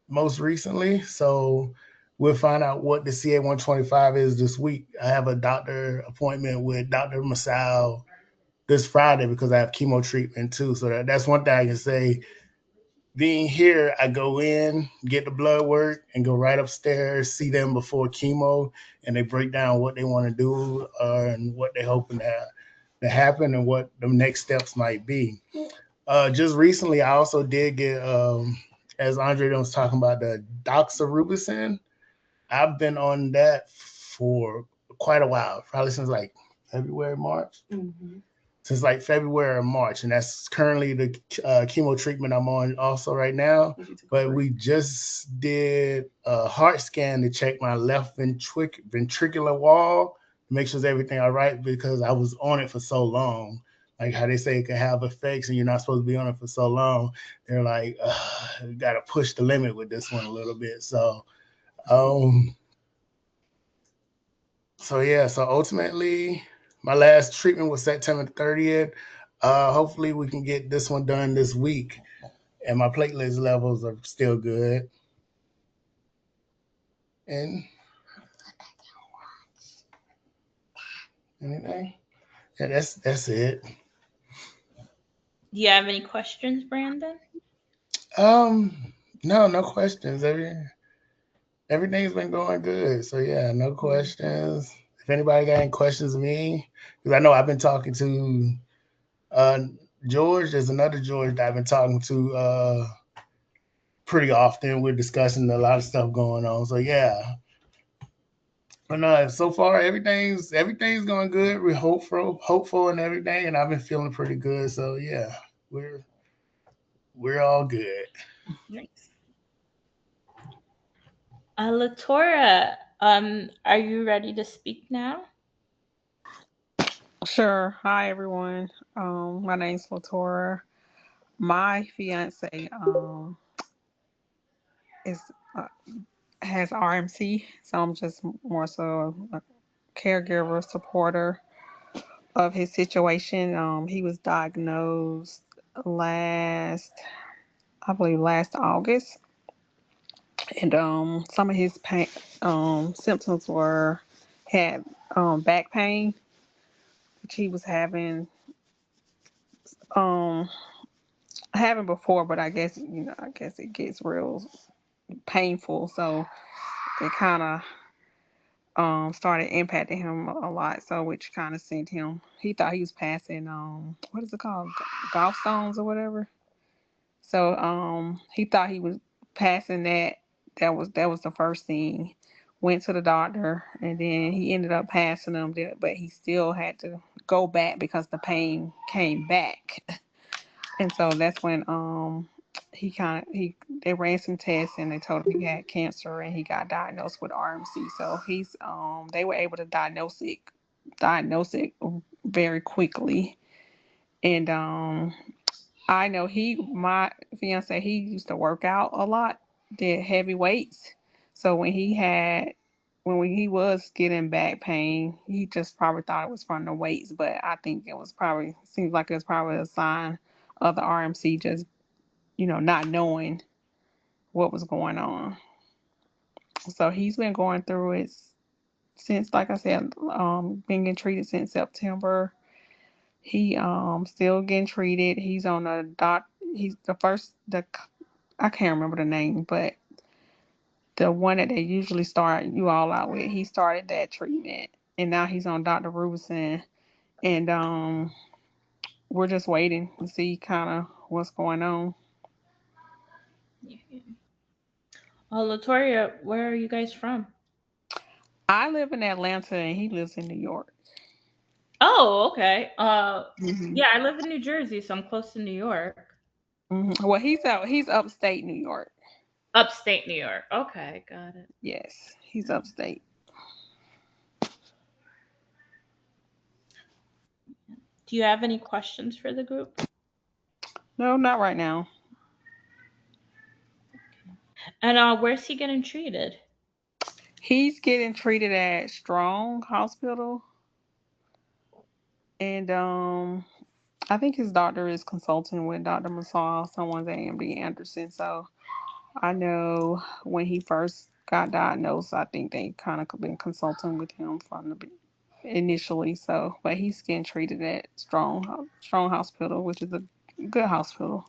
most recently. So we'll find out what the CA-125 is this week. I have a doctor appointment with Dr. Masao this Friday because I have chemo treatment too. So that's one thing I can say. Being here, I go in, get the blood work, and go right upstairs, see them before chemo, and they break down what they want to do and what they're hoping to happen and what the next steps might be. Just recently, I also did get, as Andre was talking about, the doxorubicin. I've been on that for quite a while, probably since like February, March. Mm-hmm. Since like February or March, and that's currently the chemo treatment I'm on also right now. But we just did a heart scan to check my left ventricular wall to make sure everything all right, because I was on it for so long. Like how they say it can have effects and you're not supposed to be on it for so long. They're like, you got to push the limit with this one a little bit. So yeah, so ultimately, my last treatment was September 30th. Hopefully we can get this one done this week. And my platelets levels are still good. And anything? Yeah, that's it.
Do you have any questions, Brandon?
No questions. Everything's been going good. So yeah, no questions. If anybody got any questions of me, because I know I've been talking to George. There's another George that I've been talking to pretty often. We're discussing a lot of stuff going on. So yeah. But no, so far everything's going good. We're hopeful and everything, and I've been feeling pretty good. So yeah, we're all good.
Nice. Latora, are you ready to speak now?
Sure. Hi, everyone. My name's Latora. My fiance is has RMC, so I'm just more so a caregiver, supporter of his situation. He was diagnosed last August, and some of his pain symptoms had back pain, which he was having before, but I guess it gets real painful, so it kind of started impacting him a lot, so which kind of sent him. He thought he was passing what is it called, gallstones or whatever. So he thought he was passing that. That was the first thing. Went to the doctor, and then he ended up passing them, but he still had to go back because the pain came back. And so that's when they ran some tests and they told him he had cancer, and he got diagnosed with RMC. So they were able to diagnose it very quickly. And I know my fiance, he used to work out a lot, did heavy weights. So when he was getting back pain, he just probably thought it was from the weights, but I think seems like it was probably a sign of the RMC, just, not knowing what was going on. So he's been going through it since, like I said, been getting treated since September. He still getting treated. He's on he's I can't remember the name, but the one that they usually start you all out with, he started that treatment, and now he's on Dr. Rubinson, and we're just waiting to see kind of what's going on.
Latoria, where are you guys from?
I live in Atlanta, and he lives in New York.
Oh, okay. Yeah, I live in New Jersey, so I'm close to New York.
Mm-hmm. Well, he's upstate New York.
Upstate New York. Okay, got it.
Yes, he's upstate.
Do you have any questions for the group?
No, not right now.
And where's he getting treated?
He's getting treated at Strong Hospital. And I think his doctor is consulting with Dr. Masal, someone's at MD Anderson. So I know when he first got diagnosed, I think they kind of been consulting with him from the initially. So, but he's getting treated at Strong Hospital, which is a good hospital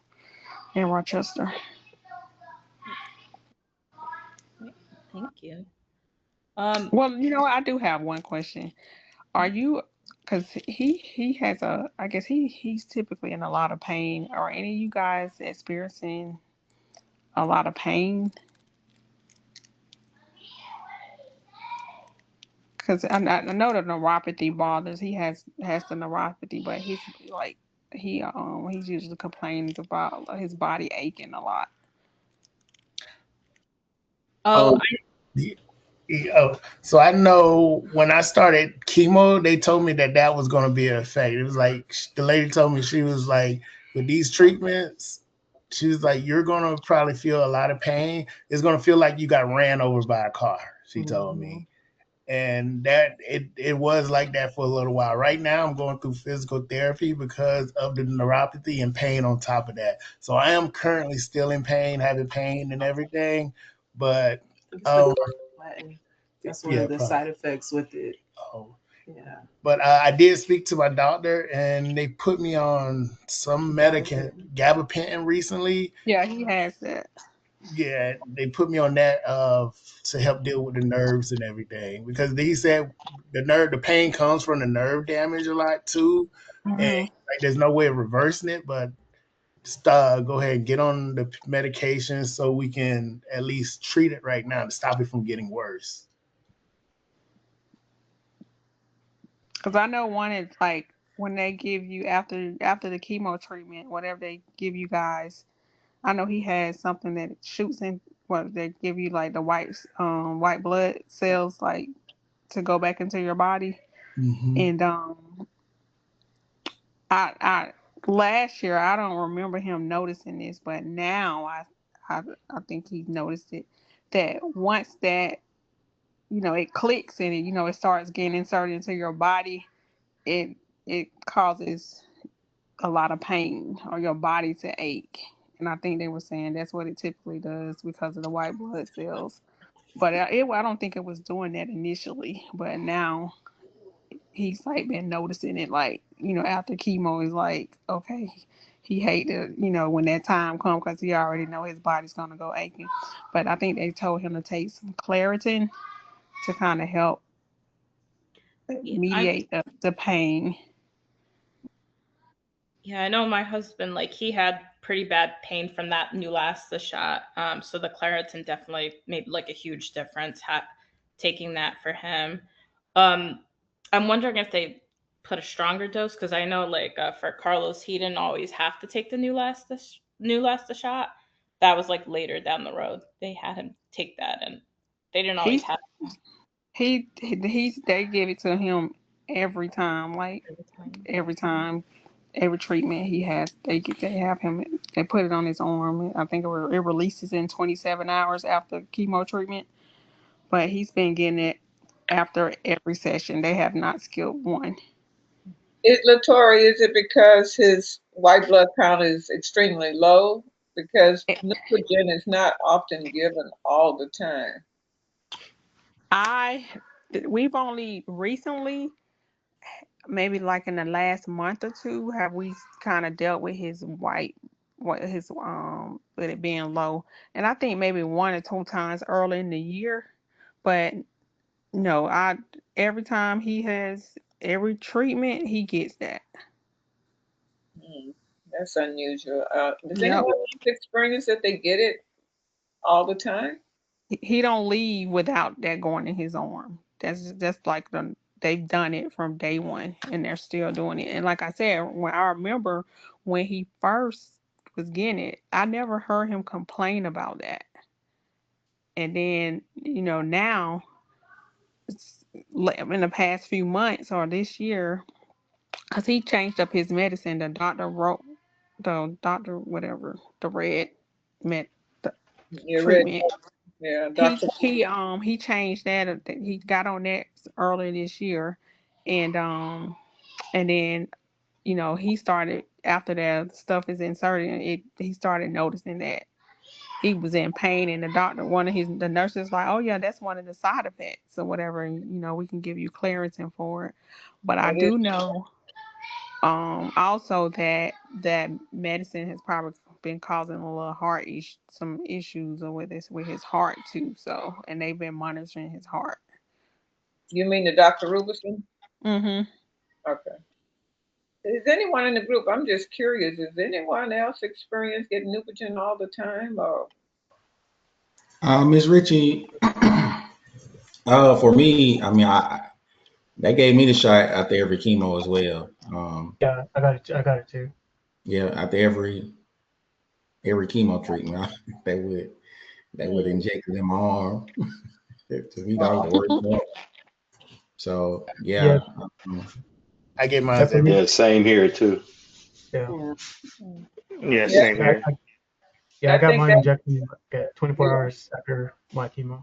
in Rochester.
Thank you.
Well, I do have one question. Are you, because he has I guess he's typically in a lot of pain. Are any of you guys experiencing a lot of pain? Because I know the neuropathy bothers. He has the neuropathy, but he's like he's usually complaining about his body aching a lot.
Oh,
So I know when I started chemo, they told me that was going to be an effect. It was like the lady told me, she was like, with these treatments, she was like, you're going to probably feel a lot of pain. It's going to feel like you got ran over by a car, she told me. And that it was like that for a little while. Right now, I'm going through physical therapy because of the neuropathy and pain on top of that. So I am currently still in pain, having pain and everything, but
that's one of the side effects with it.
Oh.
Yeah.
But I did speak to my doctor, and they put me on some gabapentin recently.
Yeah, he has that.
Yeah, they put me on that to help deal with the nerves and everything, because he said the pain comes from the nerve damage a lot too, and like there's no way of reversing it. But just go ahead and get on the medication so we can at least treat it right now to stop it from getting worse.
Because I know one is like when they give you after the chemo treatment, whatever they give you guys. I know he has something that shoots in. They give you like the white blood cells like to go back into your body.
Mm-hmm.
And I last year I don't remember him noticing this, but now I think he noticed it. That once that it clicks and it starts getting inserted into your body, it causes a lot of pain or your body to ache. And I think they were saying that's what it typically does because of the white blood cells. But I don't think it was doing that initially. But now he's like been noticing it, like, after chemo is like, okay, he hate to, when that time comes because he already know his body's going to go aching. But I think they told him to take some Claritin to kind of help mediate the pain.
Yeah, I know my husband, like he had pretty bad pain from that Neulasta shot. So the Claritin definitely made like a huge difference taking that for him. I'm wondering if they put a stronger dose, because I know like for Carlos, he didn't always have to take the Neulasta shot. That was like later down the road. They had him take that, and they didn't always have.
They give it to him every time, like every time. Every treatment he has, they have him. They put it on his arm. I think it releases in 27 hours after chemo treatment. But he's been getting it after every session. They have not skipped one.
Latora, is it because his white blood count is extremely low? Because Neupogen is not often given all the time.
We've only recently, maybe like in the last month or two, have we kind of dealt with his with it being low. And I think maybe 1 or 2 times early in the year. But no, every time he has every treatment, he gets that.
That's unusual. Does anyone else experience that they get it all the time?
He don't leave without that going in his arm. That's like they've done it from day one, and they're still doing it. And like I said, I remember when he first was getting it, I never heard him complain about that. And then now, in the past few months or this year, because he changed up his medicine, the doctor wrote the red treatment.
Yeah,
he changed that. He got on that earlier this year, and then he started, after that stuff is inserted, he started noticing that he was in pain, and the doctor, the nurses like, oh yeah, that's one of the side effects or whatever, and we can give you clearance for it. But I do know also that medicine has probably been causing a little some issues with his heart too. So, and they've been monitoring his heart.
You mean the Dr. Rubinson?
Mm-hmm.
Okay. Is anyone in the group? I'm just curious. Is anyone else experience getting Neupogen all the time, or?
Miss Richie, for me, I mean, they gave me the shot after every chemo as well.
Yeah, I got it too.
Yeah, after every chemo treatment, they would inject it in my arm. To me, that was the worst part. So yeah.
I get mine every.
Yeah, same here too.
Yeah.
Yeah, same here.
I got mine injected 24 hours after my chemo.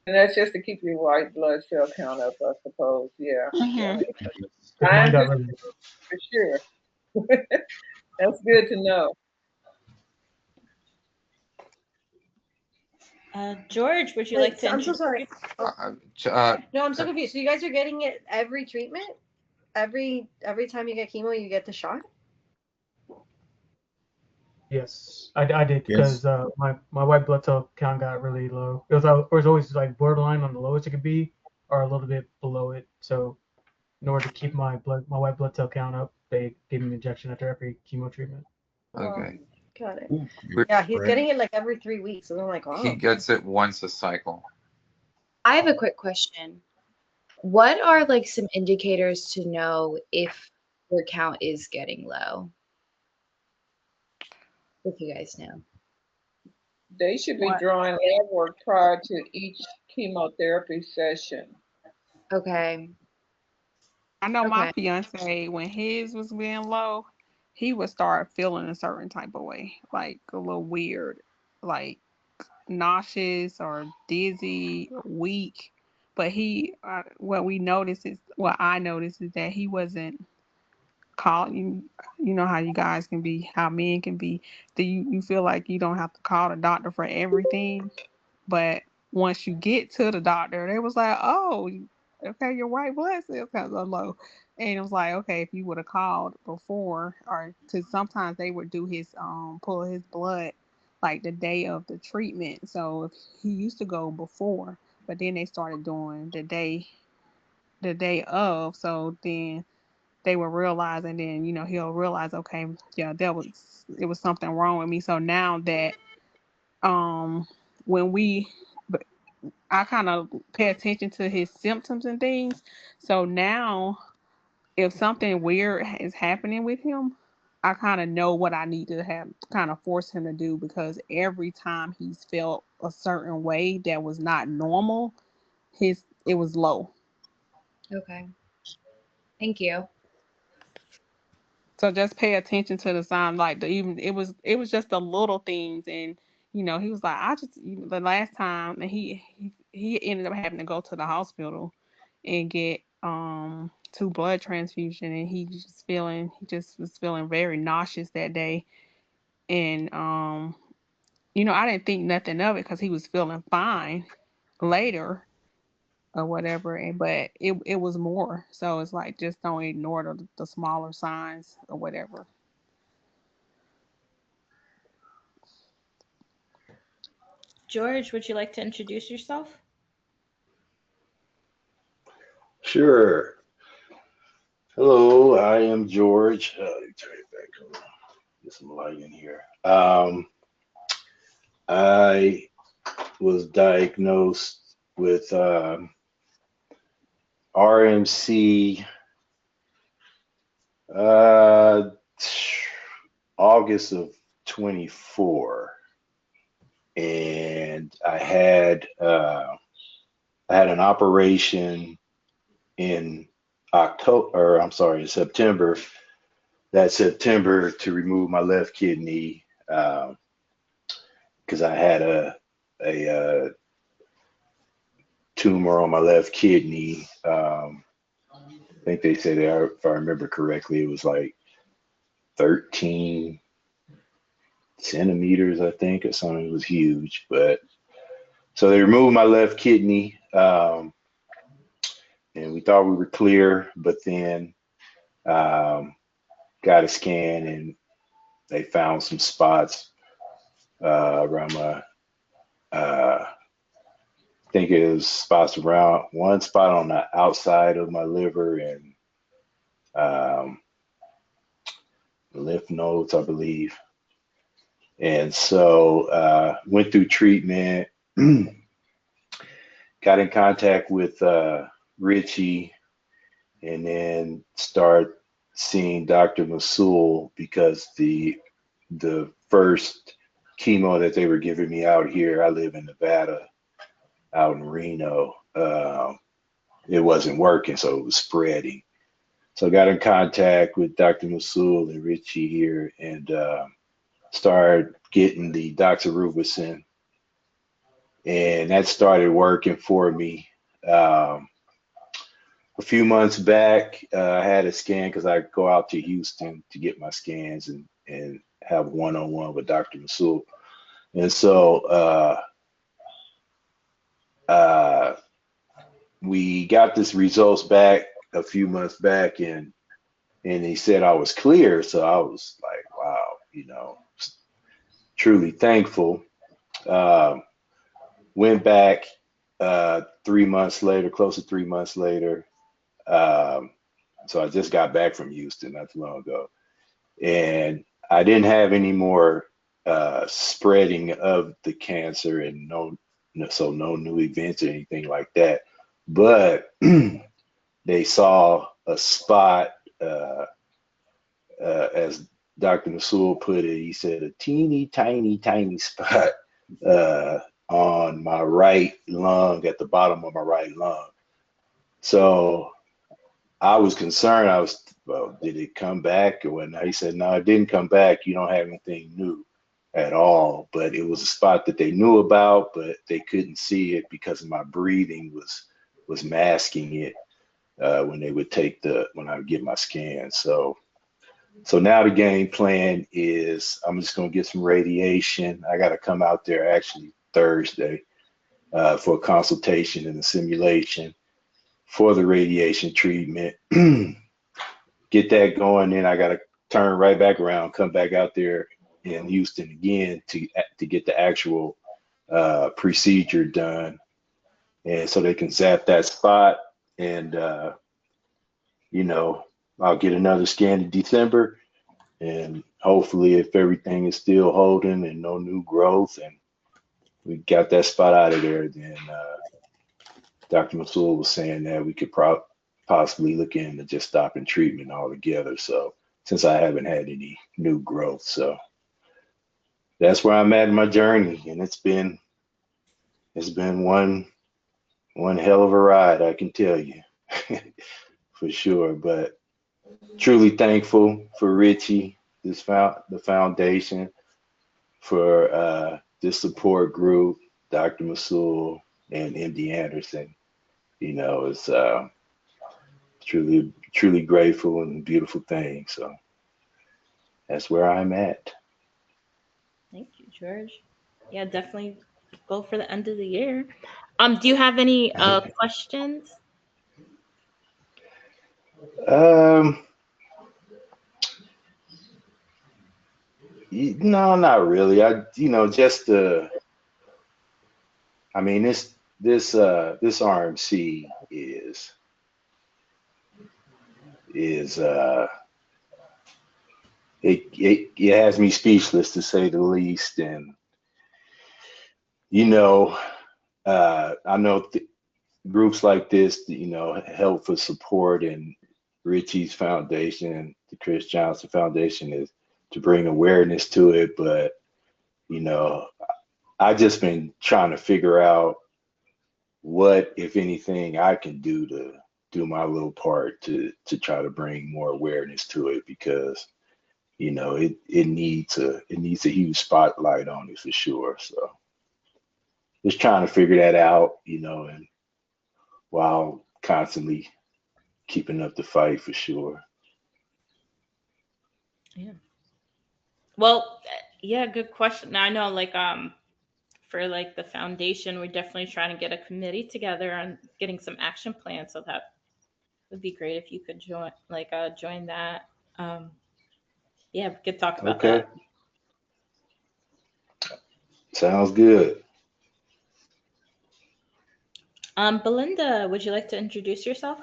And that's just to keep your white blood cell count up, I suppose. Yeah.
Mm-hmm.
Mine got really
for sure. That's good to know.
George, would you like to?
I'm so sorry. No, I'm so confused. So you guys are getting it every treatment? Every time you get chemo, you get the shot?
Yes, I did because my white blood cell count got really low. It was always like borderline on the lowest it could be, or a little bit below it. So in order to keep my white blood cell count up, they gave me an injection after every chemo treatment.
Okay.
Got it.
We're-
Yeah, he's getting it like every 3 weeks. So I'm like, wow.
He gets it once a cycle.
I have a quick question. What are like some indicators to know if your count is getting low? If you guys know.
They should be drawing lab work prior to each chemotherapy session.
Okay.
I know my fiance, when his was being low, he would start feeling a certain type of way, like a little weird, like nauseous or dizzy, or weak. But what I noticed is that he wasn't calling. You know how you guys can be, how men can be. Do you feel like you don't have to call the doctor for everything? But once you get to the doctor, they was like, oh, okay, your white blood cell counts are low. And it was like, okay, if you would have called before, or because sometimes they would do his pull his blood like the day of the treatment. So if he used to go before, but then they started doing the day of. So then they will realize, and then he'll realize, okay, yeah, it was something wrong with me. So now that when I kind of pay attention to his symptoms and things. So now if something weird is happening with him, I kind of know what I need to have kind of force him to do, because every time he's felt a certain way that was not normal, it was low.
Okay. Thank you.
So just pay attention to the sign, like it was just the little things. And he was like, the last time, and he ended up having to go to the hospital and get 2 blood transfusion, and he just was feeling very nauseous that day. And I didn't think nothing of it because he was feeling fine later or whatever, but it was more. So it's like, just don't ignore the smaller signs or whatever.
George, would you like to introduce yourself?
Sure. Hello, I am George. Let me turn it back on. Get some light in here. I was diagnosed with RMC August of 24, and I had an operation in September. That September, to remove my left kidney, because I had a tumor on my left kidney. I think they said, if I remember correctly, it was like 13
centimeters, I think, or something. It was huge. But so they removed my left kidney, and we thought we were clear, but then got a scan and they found some spots around my, I think it was spots around one spot on the outside of my liver and lymph nodes, I believe. And so went through treatment, got in contact with Richie, and then start seeing Dr. Masul because the first chemo that they were giving me out here, I live in Nevada, out in Reno, it wasn't working, so it was spreading. So I got in contact with Dr. Masul and Richie here and started getting the doxorubicin, and that started working for me. A few months back, I had a scan because I go out to Houston to get my scans and have one-on-one with Dr. Masul. And so we got this results back a few months back, and he said I was clear. So I was like, wow, you know, truly thankful. Went back 3 months later, close to 3 months later. So I just got back from Houston not too long ago, and I didn't have any more spreading of the cancer, and no new events or anything like that. But they saw a spot, as Dr. Masul put it, he said a teeny tiny spot on my right lung, at the bottom of my right lung. So I was concerned. Well, did it come back or whatnot? He said, no, it didn't come back. You don't have anything new at all. But it was a spot that they knew about, but they couldn't see it because of my breathing was masking it when they would when I would get my scan. So now the game plan is I'm just going to get some radiation. I got to come out there actually Thursday for a consultation and a simulation for the radiation treatment. Get that going, then I got to turn right back around, come back out there in Houston again to get the actual procedure done, and so they can zap that spot. And you know, I'll get another scan in December, and hopefully, if everything is still holding and no new growth, and we got that spot out of there, then Dr. Masul was saying that we could possibly look into just stopping treatment altogether. So since I haven't had any new growth, so that's where I'm at in my journey, and it's been one hell of a ride, I can tell you, for sure. But truly thankful for Richie, the foundation, for this support group, Dr. Masul and MD Anderson. You know, it's truly grateful and beautiful thing. So that's where I'm at.
Thank you, George. Yeah, definitely go for the end of the year. Do you have any questions?
No, not really. I mean, this RMC is it has me speechless, to say the least. And you know, I know groups like this, you know, help for support, and Richie's foundation and the Chris Johnson Foundation is to bring awareness to it. But you know, I just been trying to figure out what, if anything, I can do to do my little part to try to bring more awareness to it, because you know it needs a huge spotlight on it for sure. So just trying to figure that out, you know, and while constantly keeping up the fight for sure.
Yeah. Well, Yeah, good question. Now I know, like, for like the foundation, we're definitely trying to get a committee together on getting some action plans. So that would be great if you could join, like, join that. Um, yeah, we could talk about
Okay,
that.
sounds good.
Belinda, would you like to introduce yourself?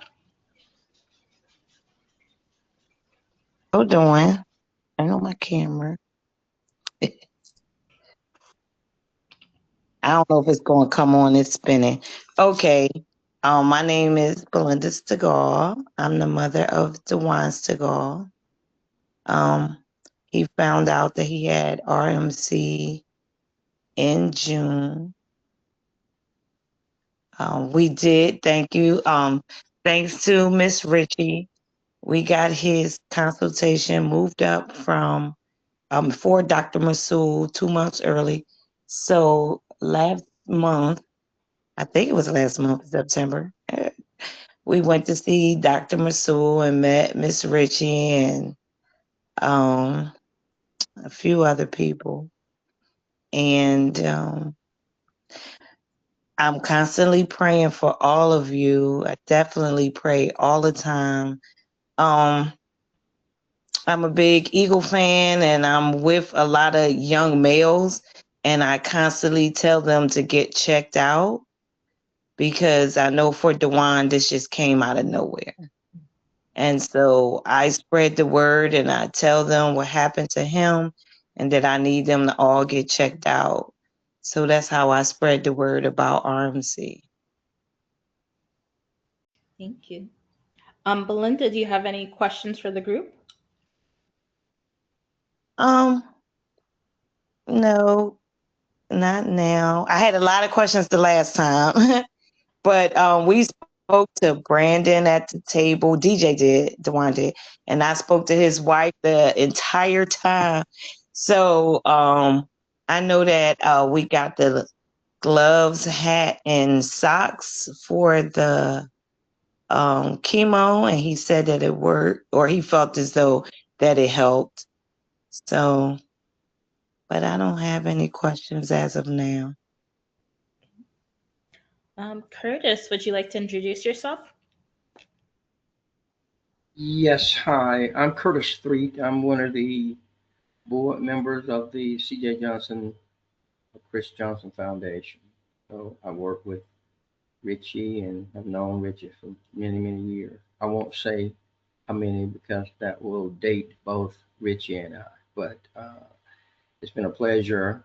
Hold on. I know my camera. I don't know if it's going to come on. It's spinning. Okay. My name is Belinda Steagall. I'm the mother of Dewan Steagall. He found out that he had RMC in June. We did. Thank you. Thanks to Miss Ritchie, we got his consultation moved up from before Dr. Masood 2 months early. So last month, I think it was last month, September, we went to see Dr. Masood and met Miss Ritchie and a few other people. And I'm constantly praying for all of you. I definitely pray all the time. I'm a big Eagle fan and I'm with a lot of young males, and I constantly tell them to get checked out because I know for Dewan, this just came out of nowhere. And so I spread the word and I tell them what happened to him and that I need them to all get checked out. So that's how I spread the word about RMC.
Thank you. Belinda, do you have any questions for the group?
No, not now. I had a lot of questions the last time, but we spoke to Brandon at the table. DJ did, Dewan did, and I spoke to his wife the entire time. So I know that we got the gloves, hat, and socks for the chemo, and he said that it worked, or he felt as though that it helped. So, but I don't have any questions as of now.
Curtis, would you like to introduce yourself?
Yes, hi. I'm Curtis Street. I'm one of the board members of the C.J. Johnson, Chris Johnson Foundation. So I work with Richie and have known Richie for many, many years. I won't say how many because that will date both Richie and I, but it's been a pleasure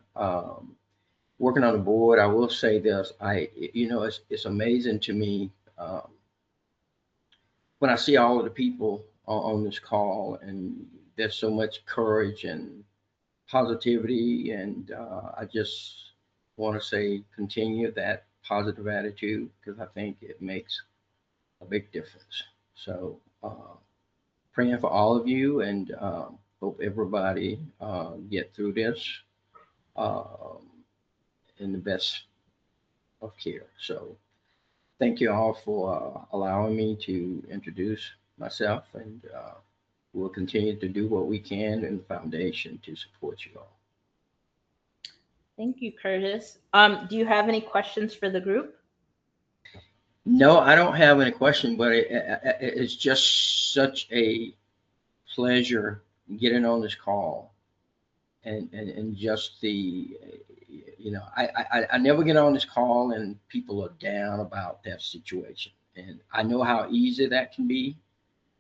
working on the board. I will say this, it's amazing to me when I see all of the people on this call, and there's so much courage and positivity, and I just want to say continue that positive attitude because I think it makes a big difference. So praying for all of you, and hope everybody get through this in the best of care. So thank you all for allowing me to introduce myself, and we'll continue to do what we can in the foundation to support you all.
Thank you, Curtis. Do you have any questions for the group?
No, I don't have any question, but it's just such a pleasure getting on this call, and just the, I never get on this call and people are down about their situation, and I know how easy that can be,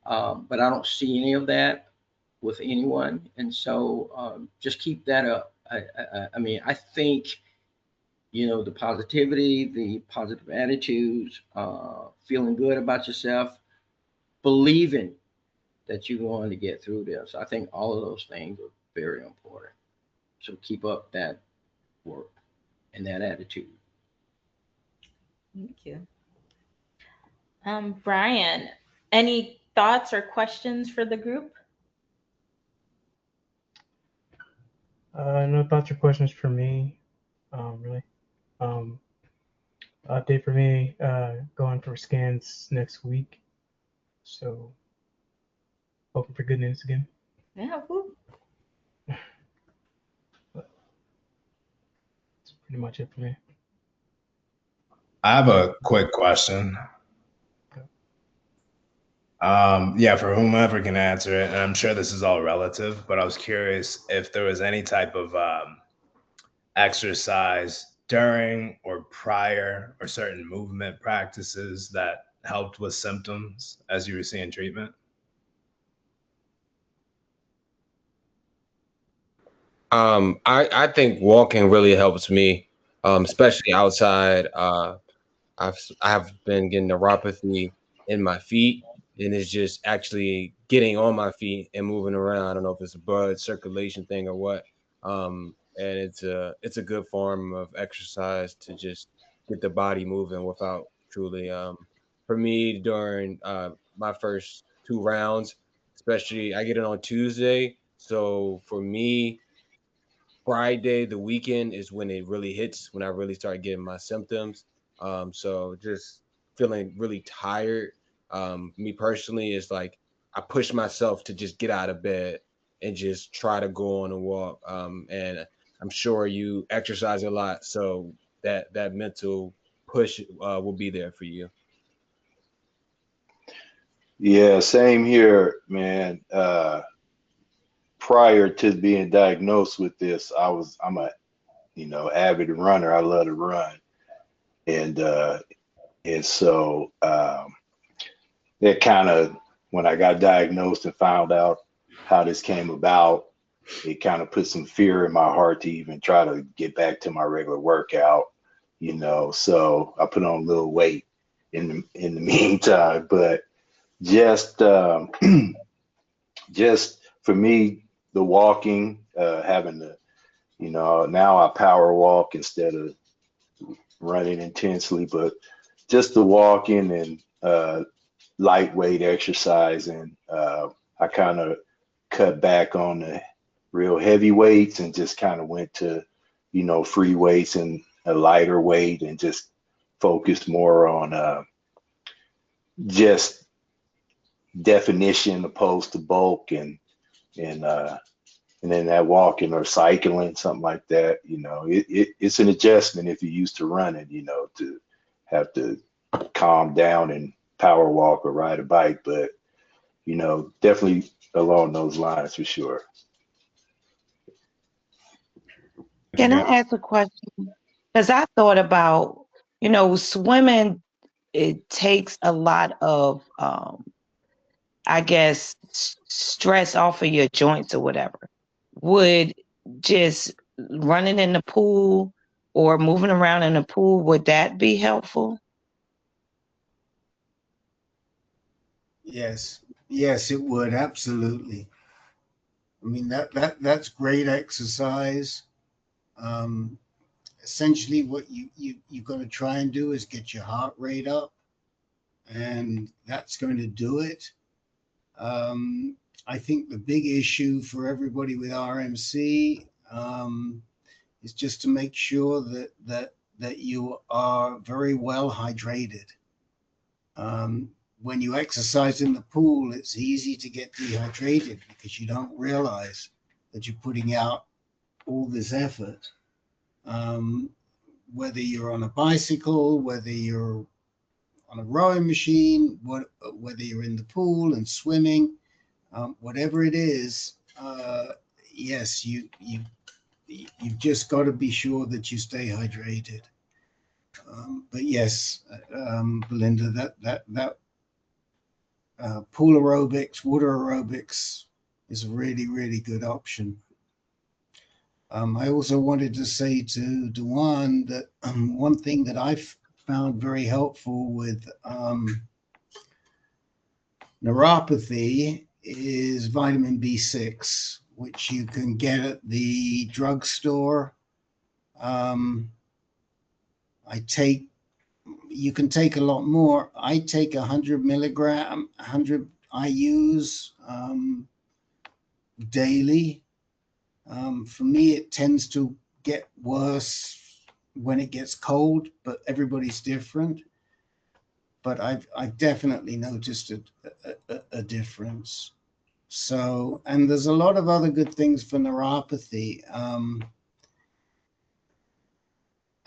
but I don't see any of that with anyone, and so just keep that up. I think the positivity, the positive attitudes, feeling good about yourself, believing that you're going to get through this. I think all of those things are very important. So keep up that work and that attitude.
Thank you. Brian, any thoughts or questions for the group?
No thoughts or questions for me, really. Update for me, going for scans next week. So hoping for good news again.
Yeah. Woo.
pretty much it for me.
I have a quick question. Yeah, for whomever can answer it, and I'm sure this is all relative, but I was curious if there was any type of exercise during or prior or certain movement practices that helped with symptoms as you were seeing treatment.
I think walking really helps me, especially outside. I have been getting neuropathy in my feet, and it's just actually getting on my feet and moving around. I don't know if it's a blood circulation thing or what. And it's a good form of exercise to just get the body moving without truly. For me, during my first 2 rounds, especially I get it on Tuesday, so for me, Friday, the weekend is when it really hits, when I really start getting my symptoms. So just feeling really tired. Me personally is like I push myself to just get out of bed and just try to go on a walk. And I'm sure you exercise a lot, so that mental push will be there for you.
Yeah, same here, man. Prior to being diagnosed with this, I'm a avid runner. I love to run, and so that kind of, when I got diagnosed and found out how this came about, it kind of put some fear in my heart to even try to get back to my regular workout. So I put on a little weight in the meantime, but just just for me, the walking, having the, now I power walk instead of running intensely, but just the walking and lightweight exercise, and I kind of cut back on the real heavy weights and just kind of went to, free weights and a lighter weight, and just focused more on just definition opposed to bulk, and then that walking or cycling, something like that. It's an adjustment if you're used to running, to have to calm down and power walk or ride a bike, but definitely along those lines for sure.
Can I ask a question? Because I thought about, swimming, it takes a lot of, I guess, stress off of your joints or whatever. Would just running in the pool or moving around in the pool, would that be helpful?
Yes, it would, absolutely. I mean, that's great exercise. Essentially what you're going to try and do is get your heart rate up, and that's going to do it. I think the big issue for everybody with RMC is just to make sure that you are very well hydrated. When you exercise in the pool, it's easy to get dehydrated because you don't realize that you're putting out all this effort. Whether you're on a bicycle, whether you're on a rowing machine, whether you're in the pool and swimming, whatever it is, yes, you've just got to be sure that you stay hydrated. But yes, Belinda, that pool aerobics, water aerobics is a really, really good option. I also wanted to say to Dewan that one thing that I've found very helpful with neuropathy is vitamin B6, which you can get at the drugstore. You can take a lot more. I take 100 milligram, 100 IUs daily. For me, it tends to get worse when it gets cold, but everybody's different. But I've definitely noticed a difference. So, and there's a lot of other good things for neuropathy.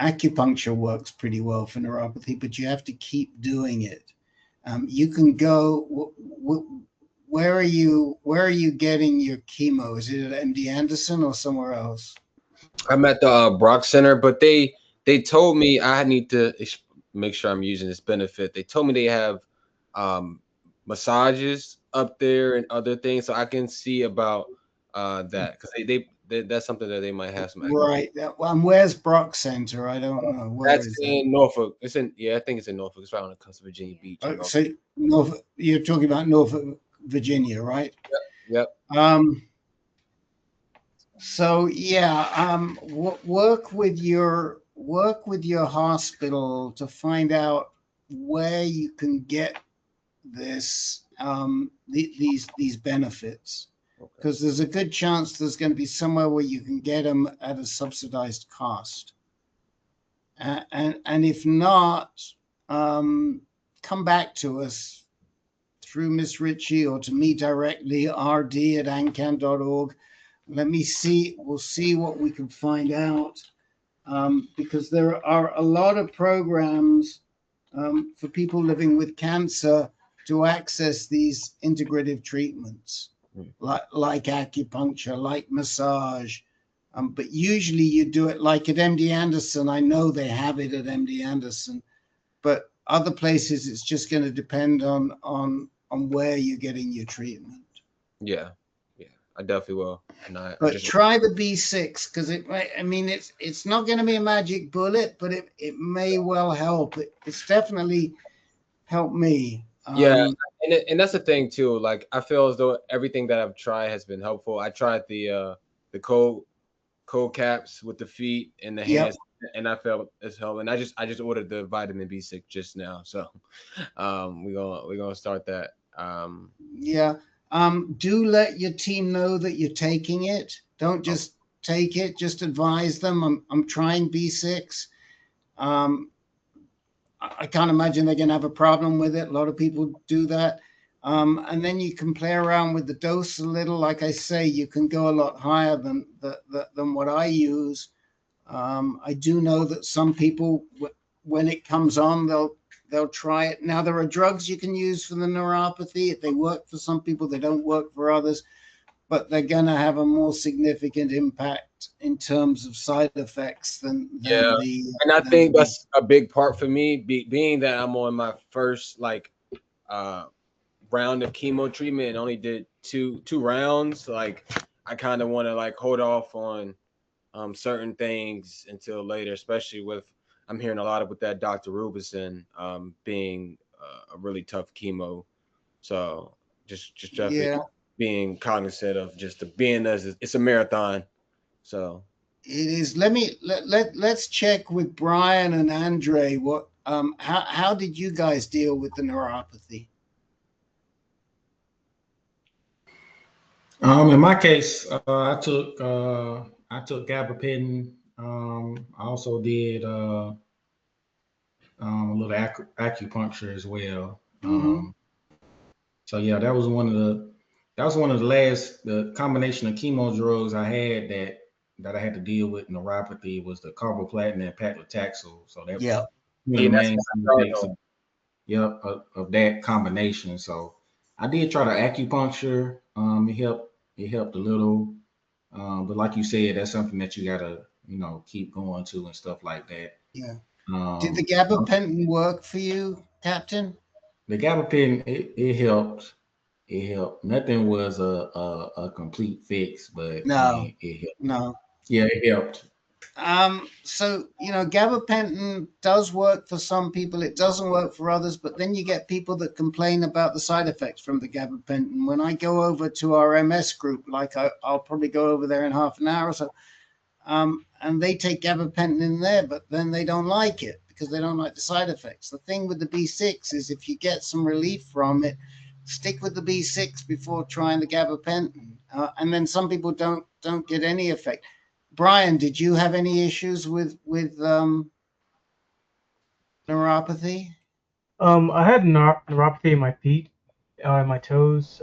acupuncture works pretty well for neuropathy, but you have to keep doing it. You can go. Where are you getting your chemo? Is it at MD Anderson or somewhere else?
I'm at the Brock Center, but they told me I need to make sure I'm using this benefit. They told me they have massages up there and other things, so I can see about that, because they that's something that they might have some.
Right. Where's Brock Center? I don't know. Where
That's
is
in Norfolk. It's in, yeah, I think it's in Norfolk. It's right on the coast of Virginia Beach.
that? So you're talking about Norfolk, Virginia, right?
Yep.
So yeah, work with your hospital to find out where you can get this these benefits, because there's a good chance there's going to be somewhere where you can get them at a subsidized cost, and if not, come back to us through Miss Ritchie or to me directly, rd@ancan.org. Let me see. We'll see what we can find out, because there are a lot of programs for people living with cancer to access these integrative treatments, like acupuncture, like massage. But usually you do it like at MD Anderson. I know they have it at MD Anderson, but other places it's just going to depend on where you're getting your treatment.
Yeah, I definitely will. And
But try the B6, because it's not going to be a magic bullet, but it may well help. It's definitely helped me.
Yeah, and that's the thing too. Like, I feel as though everything that I've tried has been helpful. I tried the cold caps with the feet and the hands, and I felt it's helping. I just ordered the vitamin B6 just now, so we're gonna start that.
Do let your team know that you're taking it. Don't just take it. Just advise them. I'm trying B6. I can't imagine they're going to have a problem with it. A lot of people do that. And then you can play around with the dose a little. Like I say, you can go a lot higher than what I use. I do know that some people, when it comes on, they'll try it. Now, there are drugs you can use for the neuropathy. They work for some people, they don't work for others, but they're going to have a more significant impact in terms of side effects than
and I think that's a big part for me, being that I'm on my first round of chemo treatment and only did two rounds. Like, I kind of want to like hold off on certain things until later, especially with, I'm hearing a lot of with that Dr. Rubinson being a really tough chemo. So just definitely being cognizant of just being as it's a marathon. So
it is. Let's check with Brian and Andre. What how did you guys deal with the neuropathy?
In my case, I took gabapentin. I also did a little acupuncture as well. So yeah, that was one of the combination of chemo drugs I had that I had to deal with neuropathy was the carboplatino and paclitaxel. So that the main effects of that combination. So I did try the acupuncture. It helped a little. But like you said, that's something that you gotta, keep going to and stuff like that.
Yeah. Did the gabapentin work for you, Captain?
The gabapentin, it helped. It helped. Nothing was a complete fix, but it helped.
No.
Yeah, it helped.
So gabapentin does work for some people. It doesn't work for others. But then you get people that complain about the side effects from the gabapentin. When I go over to our MS group, like I'll probably go over there in half an hour or so, and they take gabapentin in there, but then they don't like it because they don't like the side effects. The thing with the B6 is if you get some relief from it, stick with the B6 before trying the gabapentin. And then some people don't get any effect. Brian, did you have any issues with neuropathy?
I had neuropathy in my feet, and my toes.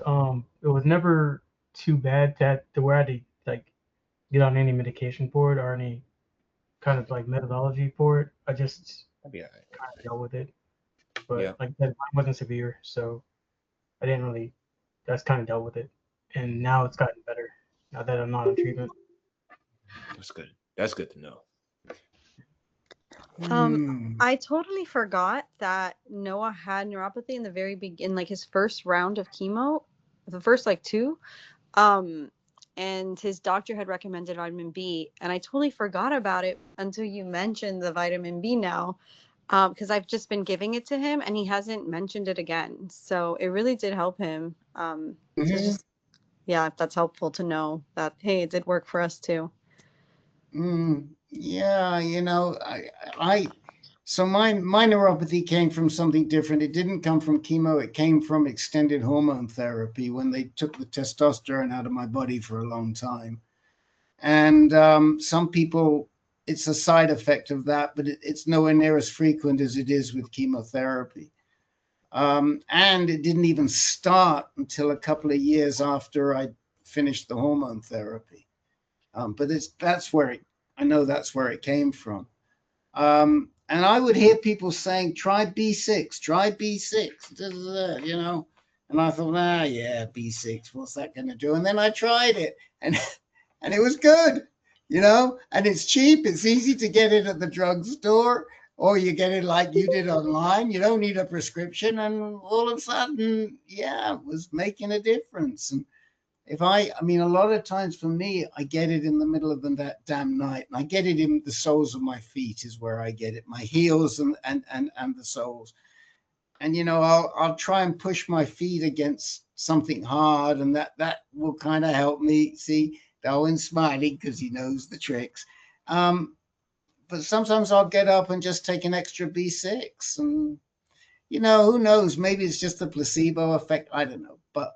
It was never too bad to where I had to like get on any medication for it or any kind of like methodology for it. I just
That'd be all right.
kind of dealt with it. But
Yeah.
like I said, mine wasn't severe, so I didn't really. That's kind of dealt with it, and now it's gotten better. Now that I'm not on treatment.
That's good. That's good to know.
I totally forgot that Noah had neuropathy in the very beginning, like his first round of chemo, the first like 2. And his doctor had recommended vitamin B, and I totally forgot about it until you mentioned the vitamin B now, because I've just been giving it to him, and he hasn't mentioned it again. So it really did help him. So it's just, yeah, that's helpful to know that, hey, it did work for us too.
Yeah, so my neuropathy came from something different. It didn't come from chemo. It came from extended hormone therapy when they took the testosterone out of my body for a long time. And some people, it's a side effect of that, but it's nowhere near as frequent as it is with chemotherapy. And it didn't even start until a couple of years after I finished the hormone therapy. But I know that's where it came from. And I would hear people saying, try B6, try B6, and I thought, yeah, B6, what's that going to do? And then I tried it, and it was good, and it's cheap. It's easy to get it at the drugstore, or you get it like you did online. You don't need a prescription. And all of a sudden, yeah, it was making a difference. And I mean, a lot of times for me, I get it in the middle of that damn night. And I get it in the soles of my feet is where I get it, my heels and the soles. And, I'll try and push my feet against something hard, and that will kind of help me. See, Darwin's smiling because he knows the tricks. But sometimes I'll get up and just take an extra B6. And, who knows? Maybe it's just the placebo effect. I don't know. But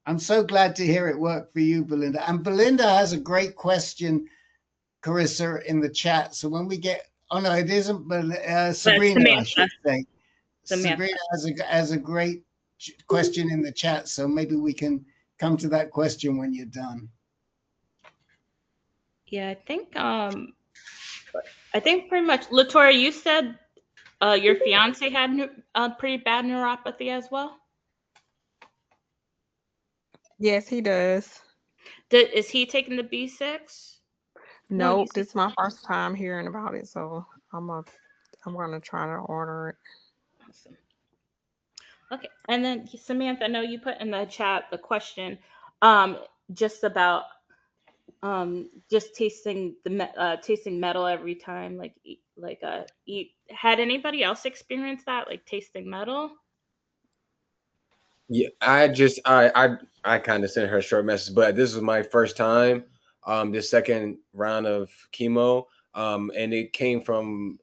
I'm so glad to hear it work for you, Belinda. And Belinda has a great question, Carissa, in the chat. So when we get, oh no, it isn't, but Sabrina, I should say. Sabrina has a great question in the chat. So maybe we can come to that question when you're done.
Yeah, I think pretty much, Latora, you said your fiance had pretty bad neuropathy as well?
Yes, he does.
Is he taking the B6?
Nope, this is my first time hearing about it, so I'm gonna try to order it.
Awesome. Okay, and then Samantha, I know you put in the chat the question, just about just tasting tasting metal every time, had anybody else experienced that, like tasting metal?
Yeah, I kind of sent her a short message, but this was my first time, the second round of chemo, and it came from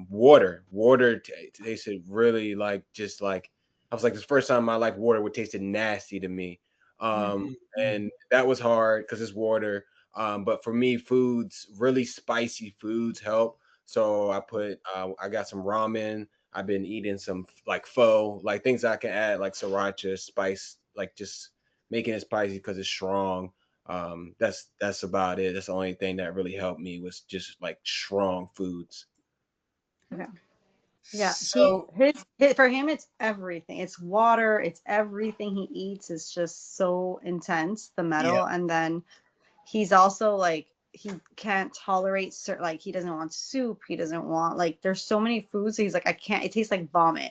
water. Water tasted really like I was like, this first time in my life water would tasted nasty to me, and that was hard because it's water. But for me, really spicy foods help. So I got some ramen. I've been eating some like pho, like things I can add like sriracha, spice, like just making it spicy because it's strong. That's about it. That's the only thing that really helped me was just like strong foods.
Okay. Yeah.
So
for him, it's everything. It's water. It's everything he eats is just so intense, the metal.
Yeah.
And then he's also like, he can't tolerate like he doesn't want soup. He doesn't want there's so many foods. He's like, I can't, it tastes like vomit.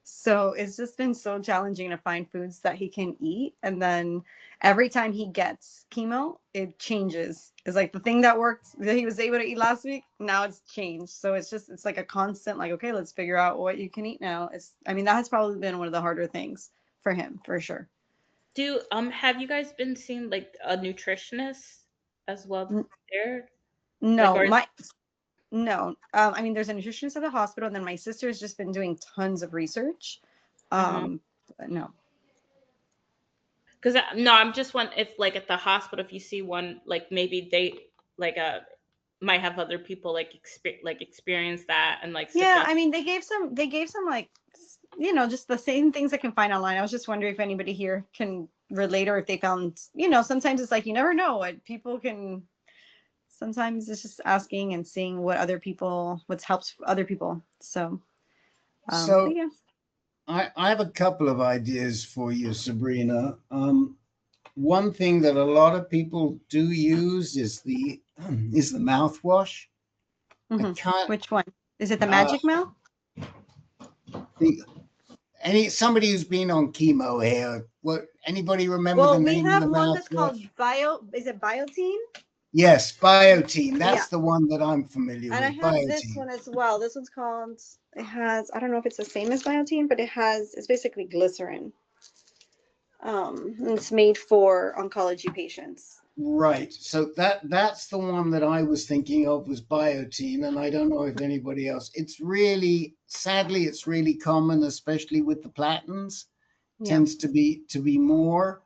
So it's just been so challenging to find foods that he can eat. And then every time he gets chemo, it changes. It's like the thing that worked that he was able to eat last week, now it's changed. So it's like a constant, like, okay, let's figure out what you can eat now. That has probably been one of the harder things for him, for sure.
Have you guys been seeing like a nutritionist as well there?
No, no. I mean, there's a nutritionist at the hospital, and then my sister's just been doing tons of research. But no.
Because I'm just wondering if like at the hospital, if you see one, like maybe they might have other people experience that and like
yeah. I mean, they gave some like just the same things I can find online. I was just wondering if anybody here can relate or if they found sometimes it's like you never know what people can sometimes it's just asking and seeing what helps other people. So,
So
but yeah.
I have a couple of ideas for you, Sabrina. One thing that a lot of people do use is the mouthwash. I can't.
Which one? Is it the Magic Mouth?
Somebody who's been on chemo here. Anybody remember the
Well, we
name of
have
the
one that's called
mouthwash?
is it Biotine?
Yes, Biotine. That's
Yeah.
the one that I'm familiar
And I
with.
have this
Biotine.
one as well. This one's called, I don't know if it's the same as Biotine, but it's basically glycerin. And it's made for oncology patients.
Right. So that's the one that I was thinking of was Biotine, and I don't know if anybody else. Sadly, it's really common, especially with the platins.
Yeah.
Tends to be more.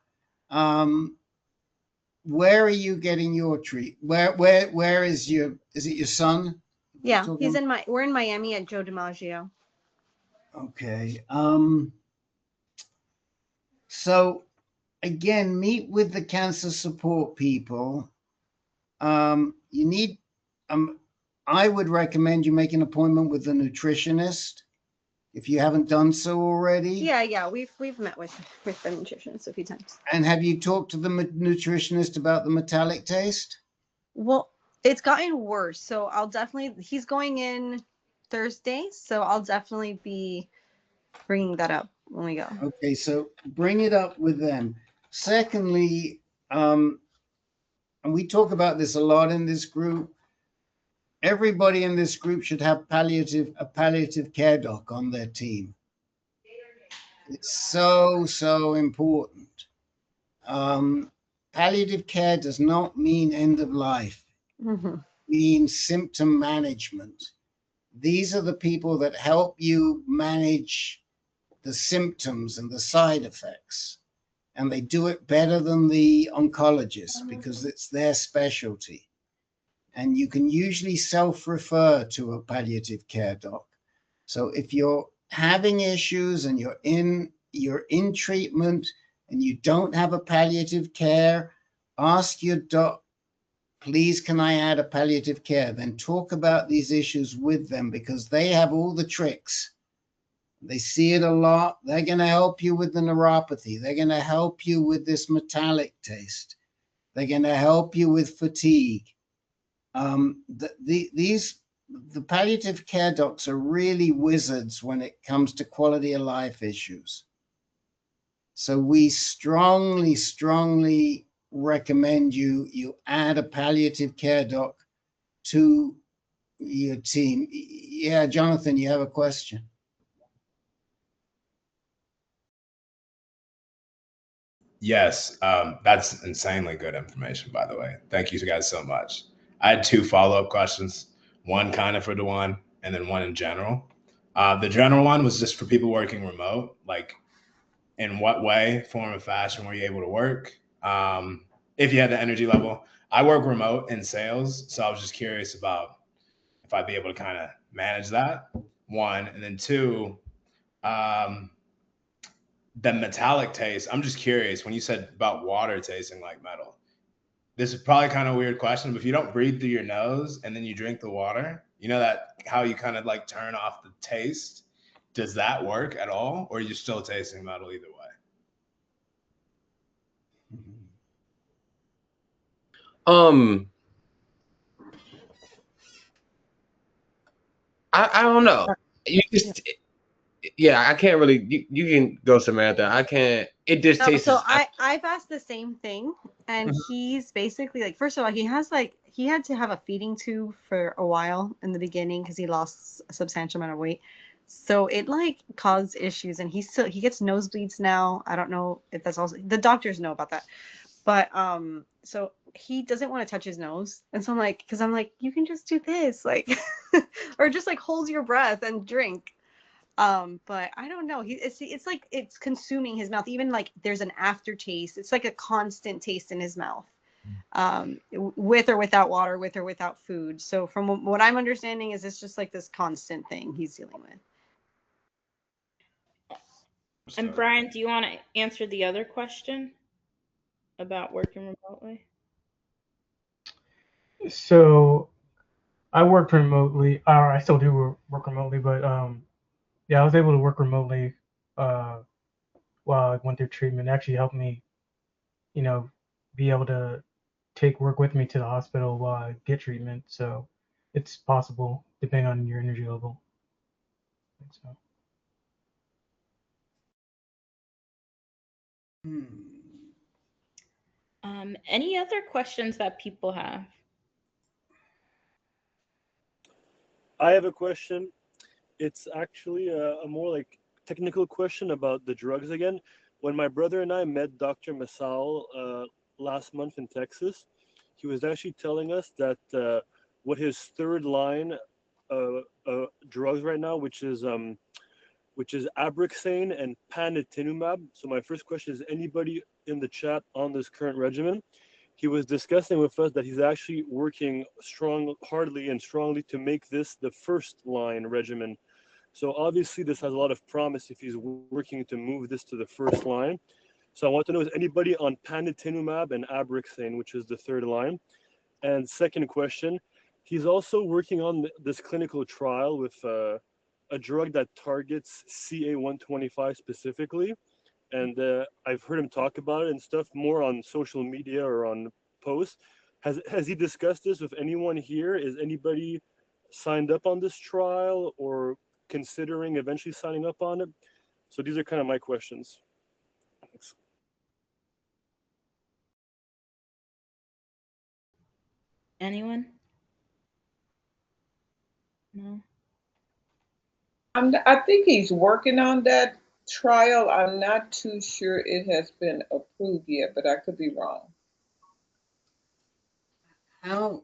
Where are you getting your treat? Where is it your son?
Yeah, we're in Miami at Joe DiMaggio.
Okay. So again, meet with the cancer support people. You need I would recommend you make an appointment with the nutritionist if you haven't done so already.
Yeah, we've met with the nutritionist a few times.
And have you talked to the nutritionist about the metallic taste?
Well, it's gotten worse, so he's going in Thursday, so I'll definitely be bringing that up when we go.
Okay, so bring it up with them. Secondly, and we talk about this a lot in this group, everybody in this group should have a palliative care doc on their team. It's so important. Palliative care does not mean end of life.
Mm-hmm.
It means symptom management. These are the people that help you manage the symptoms and the side effects. And they do it better than the oncologist because it's their specialty. And you can usually self-refer to a palliative care doc. So if you're having issues and you're in treatment and you don't have a palliative care, ask your doc, please, can I add a palliative care? Then talk about these issues with them because they have all the tricks. They see it a lot. They're going to help you with the neuropathy. They're going to help you with this metallic taste. They're going to help you with fatigue. The palliative care docs are really wizards when it comes to quality of life issues. So we strongly recommend you add a palliative care doc to your team. Yeah, Jonathan, you have a question.
Yes, that's insanely good information, by the way. Thank you guys so much. I had 2 follow-up questions, one kind of for Dewan and then one in general. The general one was just for people working remote, like in what way, form, and fashion were you able to work? If you had the energy level. I work remote in sales, so I was just curious about if I'd be able to kind of manage that, one. And then 2, the metallic taste. I'm just curious when you said about water tasting like metal. This is probably kind of a weird question, but if you don't breathe through your nose and then you drink the water, you know that how you kind of like turn off the taste? Does that work at all? Or are you still tasting metal either way?
I don't know. You just I can't really. You can go, Samantha. I can't. It just tastes.
So I've asked the same thing, and he's basically like, first of all, he had to have a feeding tube for a while in the beginning because he lost a substantial amount of weight. So it like caused issues, and he gets nosebleeds now. I don't know if that's also the doctors know about that, but so he doesn't want to touch his nose, and so I'm like, you can just do this, like, or just like hold your breath and drink. But I don't know. It's like it's consuming his mouth. Even like there's an aftertaste. It's like a constant taste in his mouth, with or without water, with or without food. So from what I'm understanding is it's just like this constant thing he's dealing with.
And Brian, do you want to answer the other question about working remotely?
So I worked remotely, or I still do work remotely, but yeah, I was able to work remotely while I went through treatment. It actually helped me, you know, be able to take work with me to the hospital while I get treatment. So it's possible depending on your energy level. So.
Any other questions that people have?
I have a question. It's actually a more like technical question about the drugs again. When my brother and I met Dr. Masal last month in Texas, he was actually telling us that what his third line drugs right now, which is Abraxane and panitumumab. So my first question is, anybody in the chat on this current regimen? He was discussing with us that he's actually working hardly and strongly to make this the first line regimen. So obviously this has a lot of promise if he's working to move this to the first line. So I want to know, is anybody on panitumumab and Abraxane, which is the third line? And second question, he's also working on this clinical trial with a drug that targets CA125 specifically. And I've heard him talk about it and stuff more on social media or on posts. Has he discussed this with anyone here? Is anybody signed up on this trial or considering eventually signing up on it? So these are kind of my questions. Thanks.
Anyone? No.
I think he's working on that trial. I'm not too sure it has been approved yet, but I could be wrong.
How,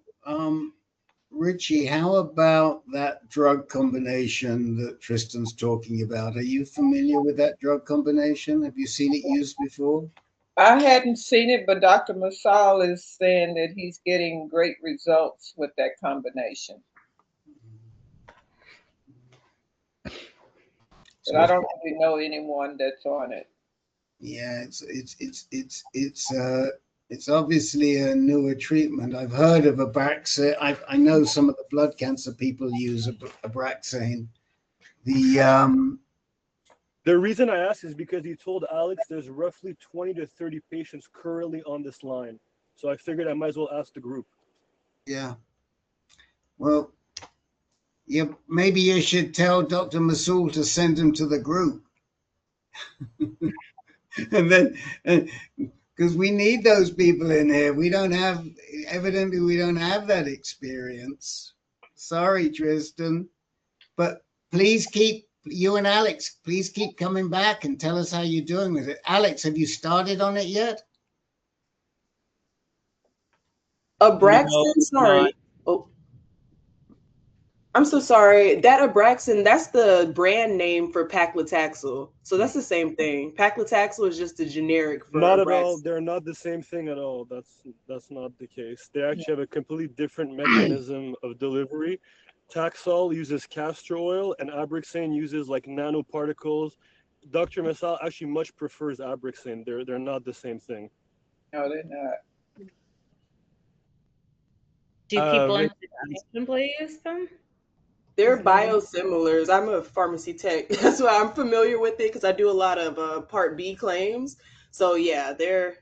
Richie, how about that drug combination that Tristan's talking about? Are you familiar with that drug combination? Have you seen it used before?
I hadn't seen it, but Dr. Masal is saying that he's getting great results with that combination. But I don't really know anyone that's on it.
Yeah, it's obviously a newer treatment. I've heard of Abraxane. I know some of the blood cancer people use Abraxane.
The reason I asked is because he told Alex there's roughly 20 to 30 patients currently on this line. So I figured I might as well ask the group.
Yeah. Well, yeah, maybe you should tell Dr. Masoul to send him to the group. And then, because we need those people in here. Evidently we don't have that experience. Sorry, Tristan. But please you and Alex, please keep coming back and tell us how you're doing with it. Alex, have you started on it yet?
Abraxane, sorry. Oh, I'm so sorry. That Abraxane, that's the brand name for paclitaxel. So that's the same thing. Paclitaxel is just a generic for
Not
Abraxane.
at all. They're not the same thing at all. That's not the case. They actually have a completely different mechanism of delivery. Taxol uses castor oil and Abraxane uses like nanoparticles. Dr. Masal actually much prefers Abraxane. They're not the same thing.
No, they're not.
Do people interchangeably use them?
They're biosimilars. I'm a pharmacy tech. That's why I'm familiar with it because I do a lot of Part B claims. So yeah, they're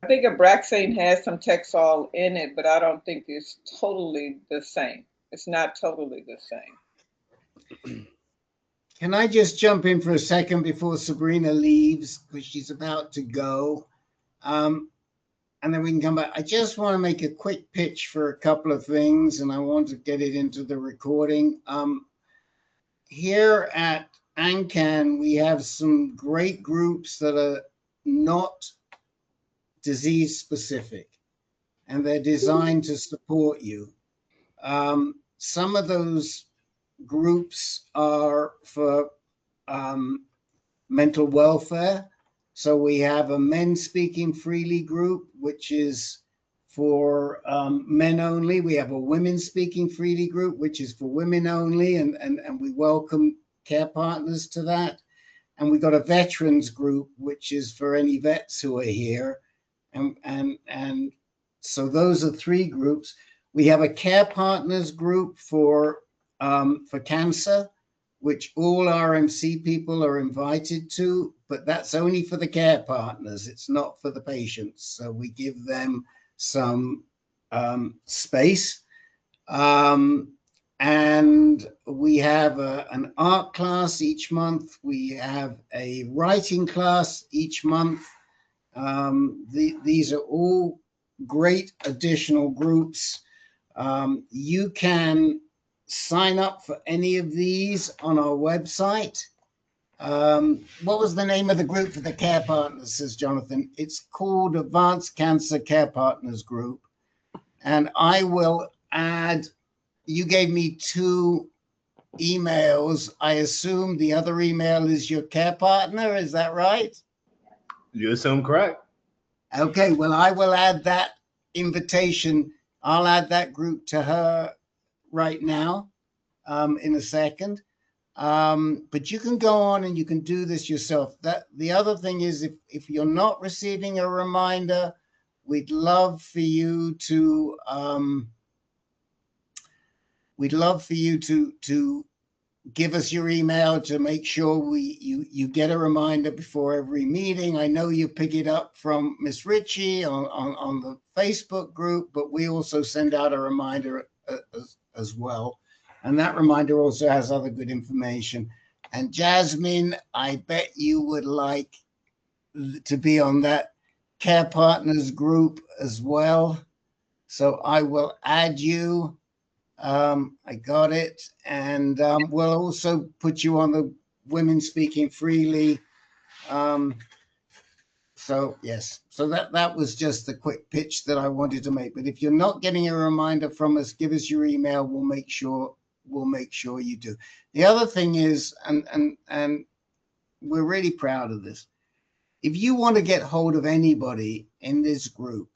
I think Abraxane has some Taxol in it, but I don't think it's totally the same. It's not totally the same.
Can I just jump in for a second before Sabrina leaves, because she's about to go? And then we can come back. I just want to make a quick pitch for a couple of things, and I want to get it into the recording. Here at AnCan, we have some great groups that are not disease specific, and they're designed to support you. Some of those groups are for mental welfare. So we have a Men Speaking Freely group, which is for men only. We have a Women Speaking Freely group, which is for women only, and we welcome care partners to that. And we've got a veterans group, which is for any vets who are here. And so those are 3 groups. We have a care partners group for cancer, which all RMC people are invited to, but that's only for the care partners. It's not for the patients. So we give them some space. And we have an art class each month. We have a writing class each month. These are all great additional groups. You can sign up for any of these on our website. What was the name of the group for the care partners, says Jonathan? It's called Advanced Cancer Care Partners Group. And I will add, you gave me 2 emails. I assume the other email is your care partner. Is that right?
You assume correct.
Okay, well, I will add that invitation. I'll add that group to her right now in a second. But you can go on and you can do this yourself. The other thing is, if you're not receiving a reminder, we'd love for you to give us your email to make sure you get a reminder before every meeting. I know you pick it up from Miss Ritchie on the Facebook group, but we also send out a reminder as well. And that reminder also has other good information. And Jasmine, I bet you would like to be on that Care Partners group as well. So I will add you. I got it. And we'll also put you on the Women Speaking Freely. So yes, so that was just the quick pitch that I wanted to make. But if you're not getting a reminder from us, give us your email. We'll make sure you do. The other thing is, and we're really proud of this. If you want to get hold of anybody in this group,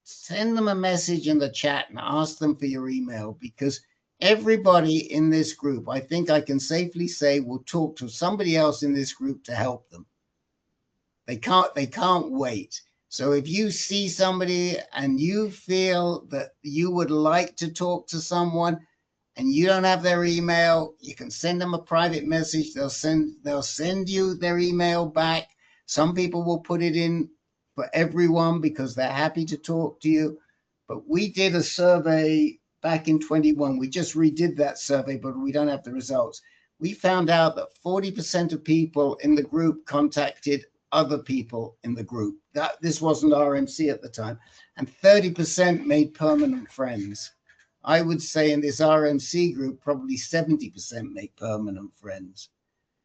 send them a message in the chat and ask them for your email, because everybody in this group, I think I can safely say, will talk to somebody else in this group to help them. They can't wait. So if you see somebody and you feel that you would like to talk to someone and you don't have their email, you can send them a private message. They'll send you their email back. Some people will put it in for everyone because they're happy to talk to you. But we did a survey back in 21. We just redid that survey, but we don't have the results. We found out that 40% of people in the group contacted other people in the group. This wasn't RMC at the time. And 30% made permanent friends. I would say in this RMC group, probably 70% make permanent friends.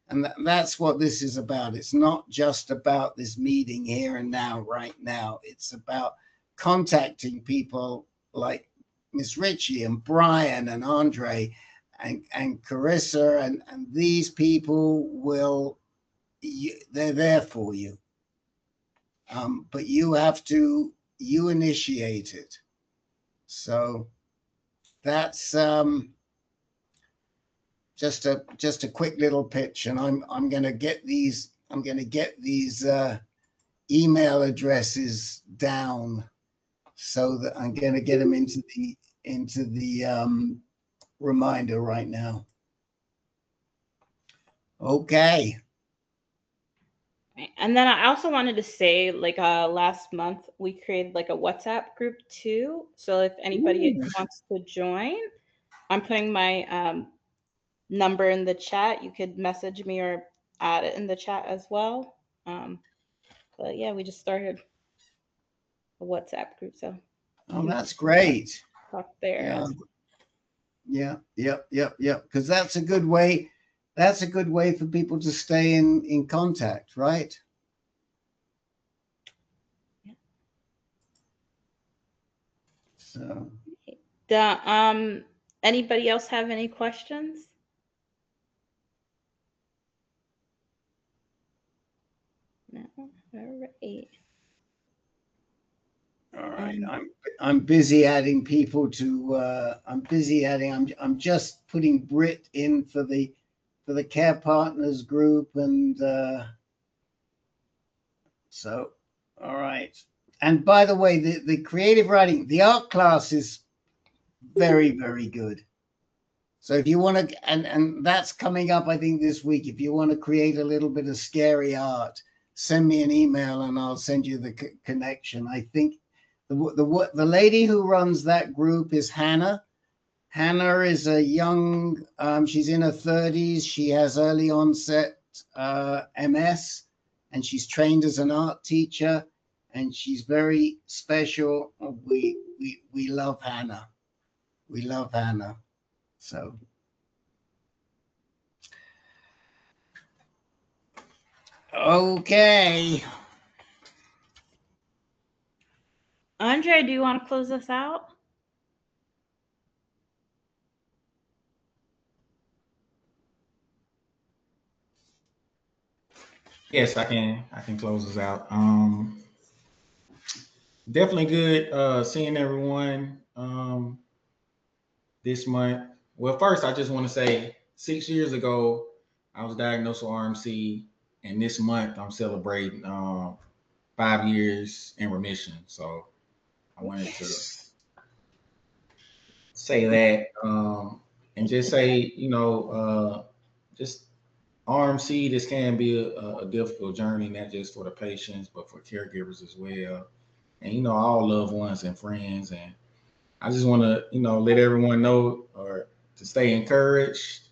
And that's what this is about. It's not just about this meeting here and now, right now. It's about contacting people like Miss Ritchie and Brian and Andre and Carissa, and these people they're there for you. But you have to, initiate it. So that's just a quick little pitch, and I'm going to get these email addresses down so that I'm going to get them into the reminder right now. Okay.
And then I also wanted to say, like, last month we created like a WhatsApp group too. So if anybody wants to join, I'm putting my number in the chat. You could message me or add it in the chat as well. But yeah, we just started a WhatsApp group. So
that's great.
Talk there.
Yeah. Because that's a good way. That's a good way for people to stay in contact, right?
Yeah.
So,
anybody else have any questions? No. All right.
All right. I'm busy adding people to. I'm just putting Brit in for the Care Partners group, and so all right. And by the way, the creative writing, the art class is very, very good. So if you want to, and that's coming up, I think, this week. If you want to create a little bit of scary art, send me an email and I'll send you the connection. I think the lady who runs that group is Hannah. Hannah is a young, she's in her 30s. She has early onset MS, and she's trained as an art teacher, and she's very special. We love Hannah. We love Hannah. So. Okay.
Andre, do you want to close us out?
Yes, I can. I can close us out. Definitely good seeing everyone this month. Well, first, I just want to say 6 years ago, I was diagnosed with RMC, and this month I'm celebrating 5 years in remission. So I wanted to say that and just say, just RMC, this can be a difficult journey, not just for the patients, but for caregivers as well. And, all loved ones and friends. And I just want to, let everyone know or to stay encouraged.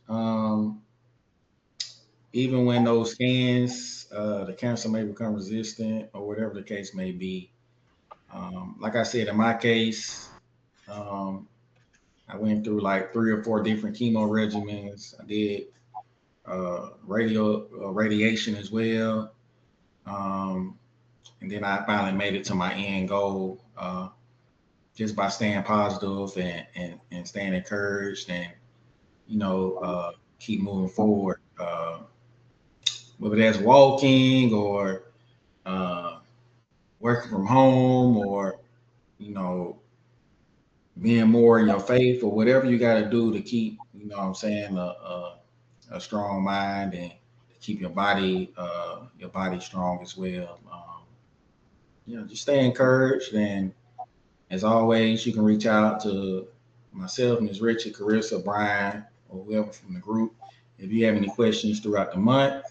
Even when those scans, the cancer may become resistant or whatever the case may be. Like I said, in my case, I went through like 3 or 4 different chemo regimens. I did radiation as well. And then I finally made it to my end goal just by staying positive and staying encouraged and, keep moving forward. Whether that's walking or working from home or, being more in your faith or whatever you got to do to keep, a strong mind and to keep your body strong as well. Just stay encouraged. And as always, you can reach out to myself, Ms. Richie, Carissa, Brian, or whoever from the group if you have any questions throughout the month.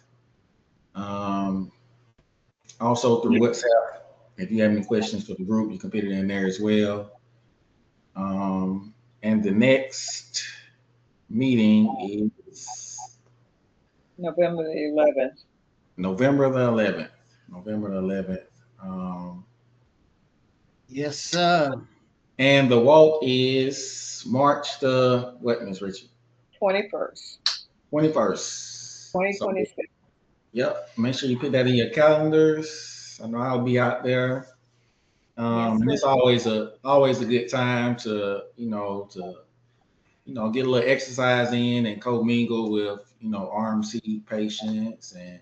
Also through WhatsApp, if you have any questions for the group, you can put it in there as well. And the next meeting is
November the 11th.
November the 11th.
Yes, sir.
And the walk is March the what, Ms. Richie?
21st.
21st.
2026.
So, yep. Make sure you put that in your calendars. I know I'll be out there. And it's always a good time to get a little exercise in and co-mingle with RMC patients, and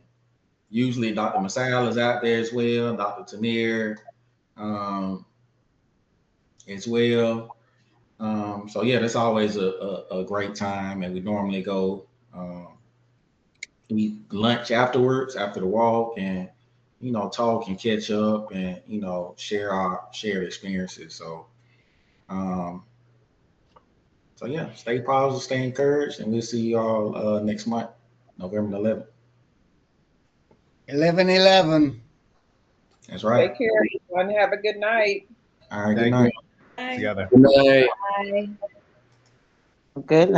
usually Dr. Masal is out there as well, Dr. Tanir as well. So yeah, that's always a great time, and we normally go eat lunch afterwards, after the walk, and talk and catch up and share our shared experiences. So so yeah, stay positive, stay encouraged, and we'll see you all next month, November 11th.
11/11.
That's right.
Take care, everyone. Have a good night.
All right, good night.
Together.
Good night.
Bye.
Good night.